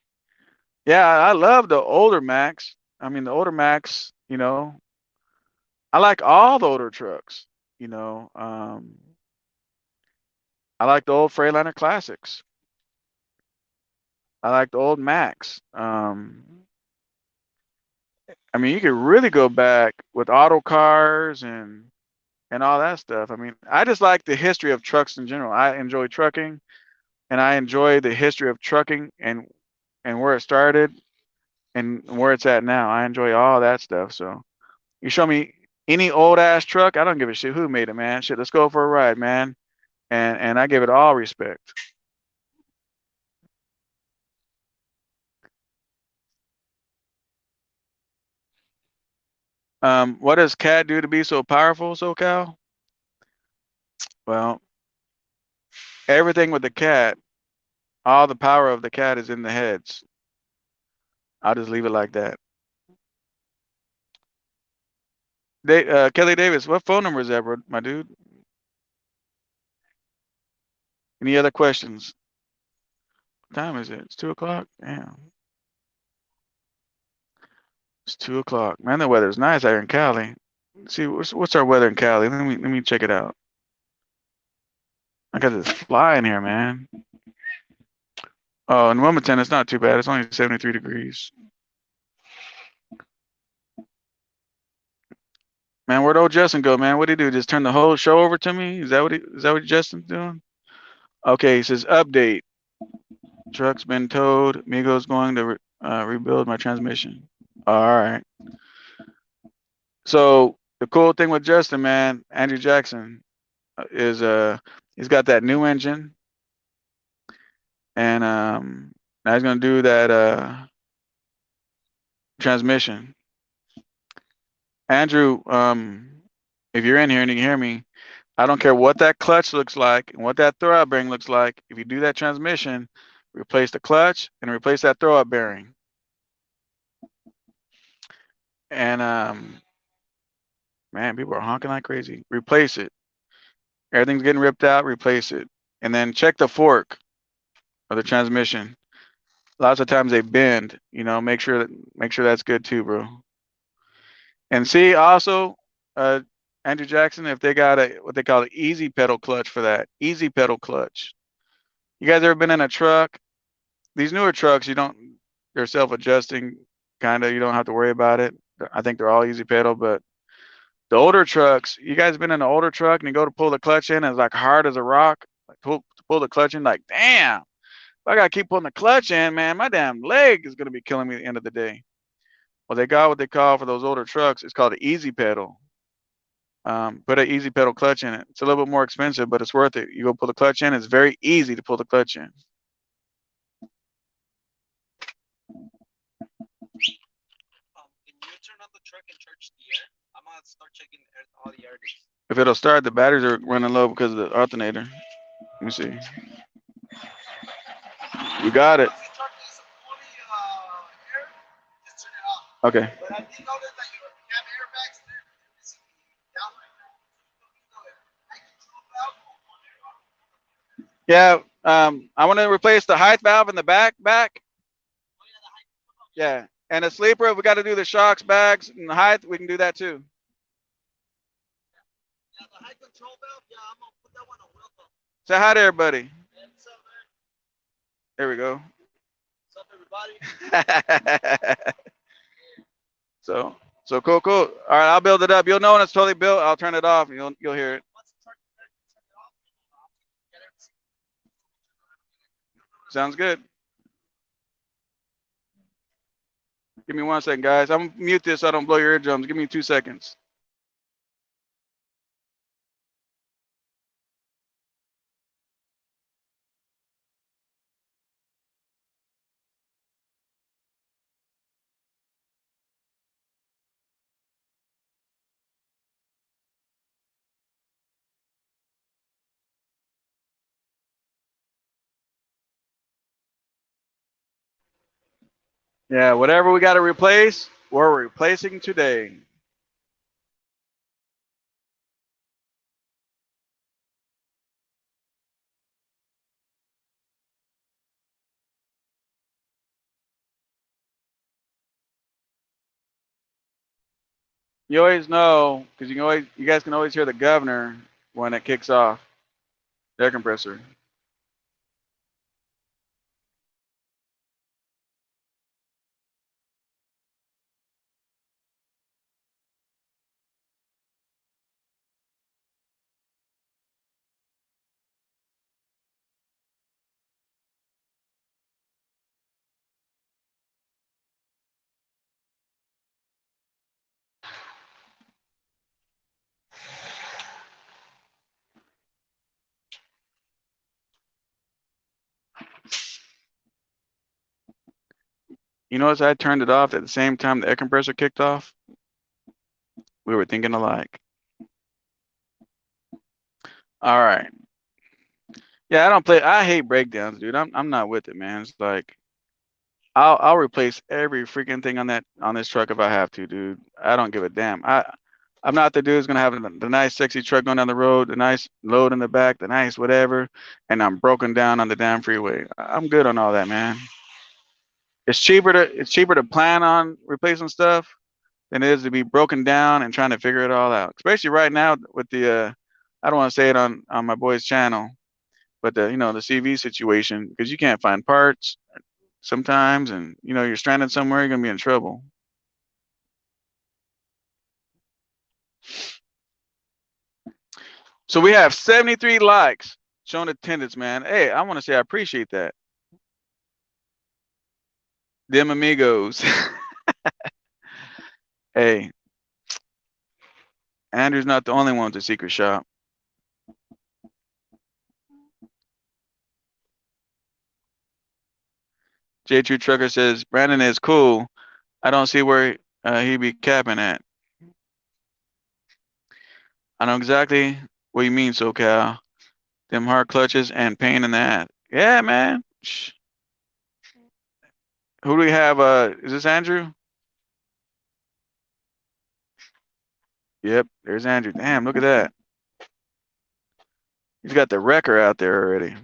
Yeah, I love the older Max. I mean, the older Max, I like all the older trucks. You know, I like the old Freightliner Classics. I like the old Max. I mean, you could really go back with auto cars and all that stuff. I mean, I just like the history of trucks in general. I enjoy trucking, and I enjoy the history of trucking and where it started and where it's at now. I enjoy all that stuff. So you show me any old ass truck, I don't give a shit who made it, man. Shit, let's go for a ride, man. And I give it all respect. What does cat do to be so powerful, SoCal? Well, everything with the cat, all the power of the cat is in the heads. I'll just leave it like that. Kelly Davis, what phone number is that, bro, my dude? Any other questions? What time is it? It's 2 o'clock. Damn, it's 2 o'clock. Man, the weather's nice out here in Cali. Let's see, what's our weather in Cali? Let me check it out. I got this fly in here, man. Oh, in Wilmington, it's not too bad. It's only 73 degrees. Man, where'd old Justin go, man? What'd he do? Just turn the whole show over to me? Is that what Justin's doing? Okay, he says update. Truck's been towed. Migo's going to rebuild my transmission. All right. So the cool thing with Justin, man, Andrew Jackson, is he's got that new engine, and now he's gonna do that transmission. Andrew, if you're in here and you can hear me, I don't care what that clutch looks like and what that throwout bearing looks like. If you do that transmission, replace the clutch and replace that throwout bearing. And man, people are honking like crazy. Replace it. Everything's getting ripped out. Replace it, and then check the fork of the transmission. Lots of times they bend. Make sure that's good too, bro. And see also, uh, Andrew Jackson, if they got what they call an easy pedal clutch for that. Easy pedal clutch. You guys ever been in a truck? These newer trucks, they're self-adjusting, kind of. You don't have to worry about it. I think they're all easy pedal, but the older trucks, you guys been in an older truck and you go to pull the clutch in, and it's like hard as a rock. Like pull the clutch in, like damn. If I gotta keep pulling the clutch in, man, my damn leg is gonna be killing me at the end of the day. Well, they got what they call for those older trucks. It's called an easy pedal. Put an easy pedal clutch in it. It's a little bit more expensive, but it's worth it. You go pull the clutch in. It's very easy to pull the clutch in. If it'll start, the batteries are running low because of the alternator. Let me see. We got it. Okay. Yeah. I want to replace the height valve in the back. Yeah. And a sleeper, if we got to do the shocks, bags, and the height, we can do that too. Say hi to everybody. There we go. so so cool. All right, I'll build it up. You'll know when it's totally built. I'll turn it off. And you'll hear it. Sounds good. Give me 1 second, guys. I'm gonna mute this so I don't blow your eardrums. Give me 2 seconds. Yeah, whatever we got to replace, we're replacing today. You always know because you guys can always hear the governor when it kicks off the air compressor. You notice I turned it off at the same time the air compressor kicked off. We were thinking alike. All right. Yeah, I don't play. I hate breakdowns, dude. I'm not with it, man. It's like I'll replace every freaking thing on this truck if I have to, dude. I don't give a damn. I'm not the dude who's gonna have the nice sexy truck going down the road, the nice load in the back, the nice whatever, and I'm broken down on the damn freeway. I'm good on all that, man. It's cheaper to plan on replacing stuff than it is to be broken down and trying to figure it all out. Especially right now with the I don't want to say it on my boy's channel, but the CV situation because you can't find parts sometimes, and you're stranded somewhere, you're gonna be in trouble. So we have 73 likes showing attendance, man. Hey, I want to say I appreciate that. Them amigos. Hey, Andrew's not the only one with the secret shop. J2 Trucker says Brandon is cool. I don't see where he be capping at. I know exactly what you mean, SoCal. Them hard clutches and pain in the ass. Yeah, man. Shh. Who do we have? Is this Andrew? Yep, there's Andrew. Damn, look at that. He's got the wrecker out there already.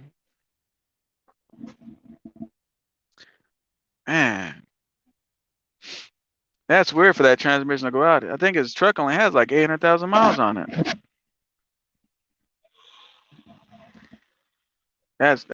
Man, that's weird for that transmission to go out. I think his truck only has like 800,000 miles on it. That's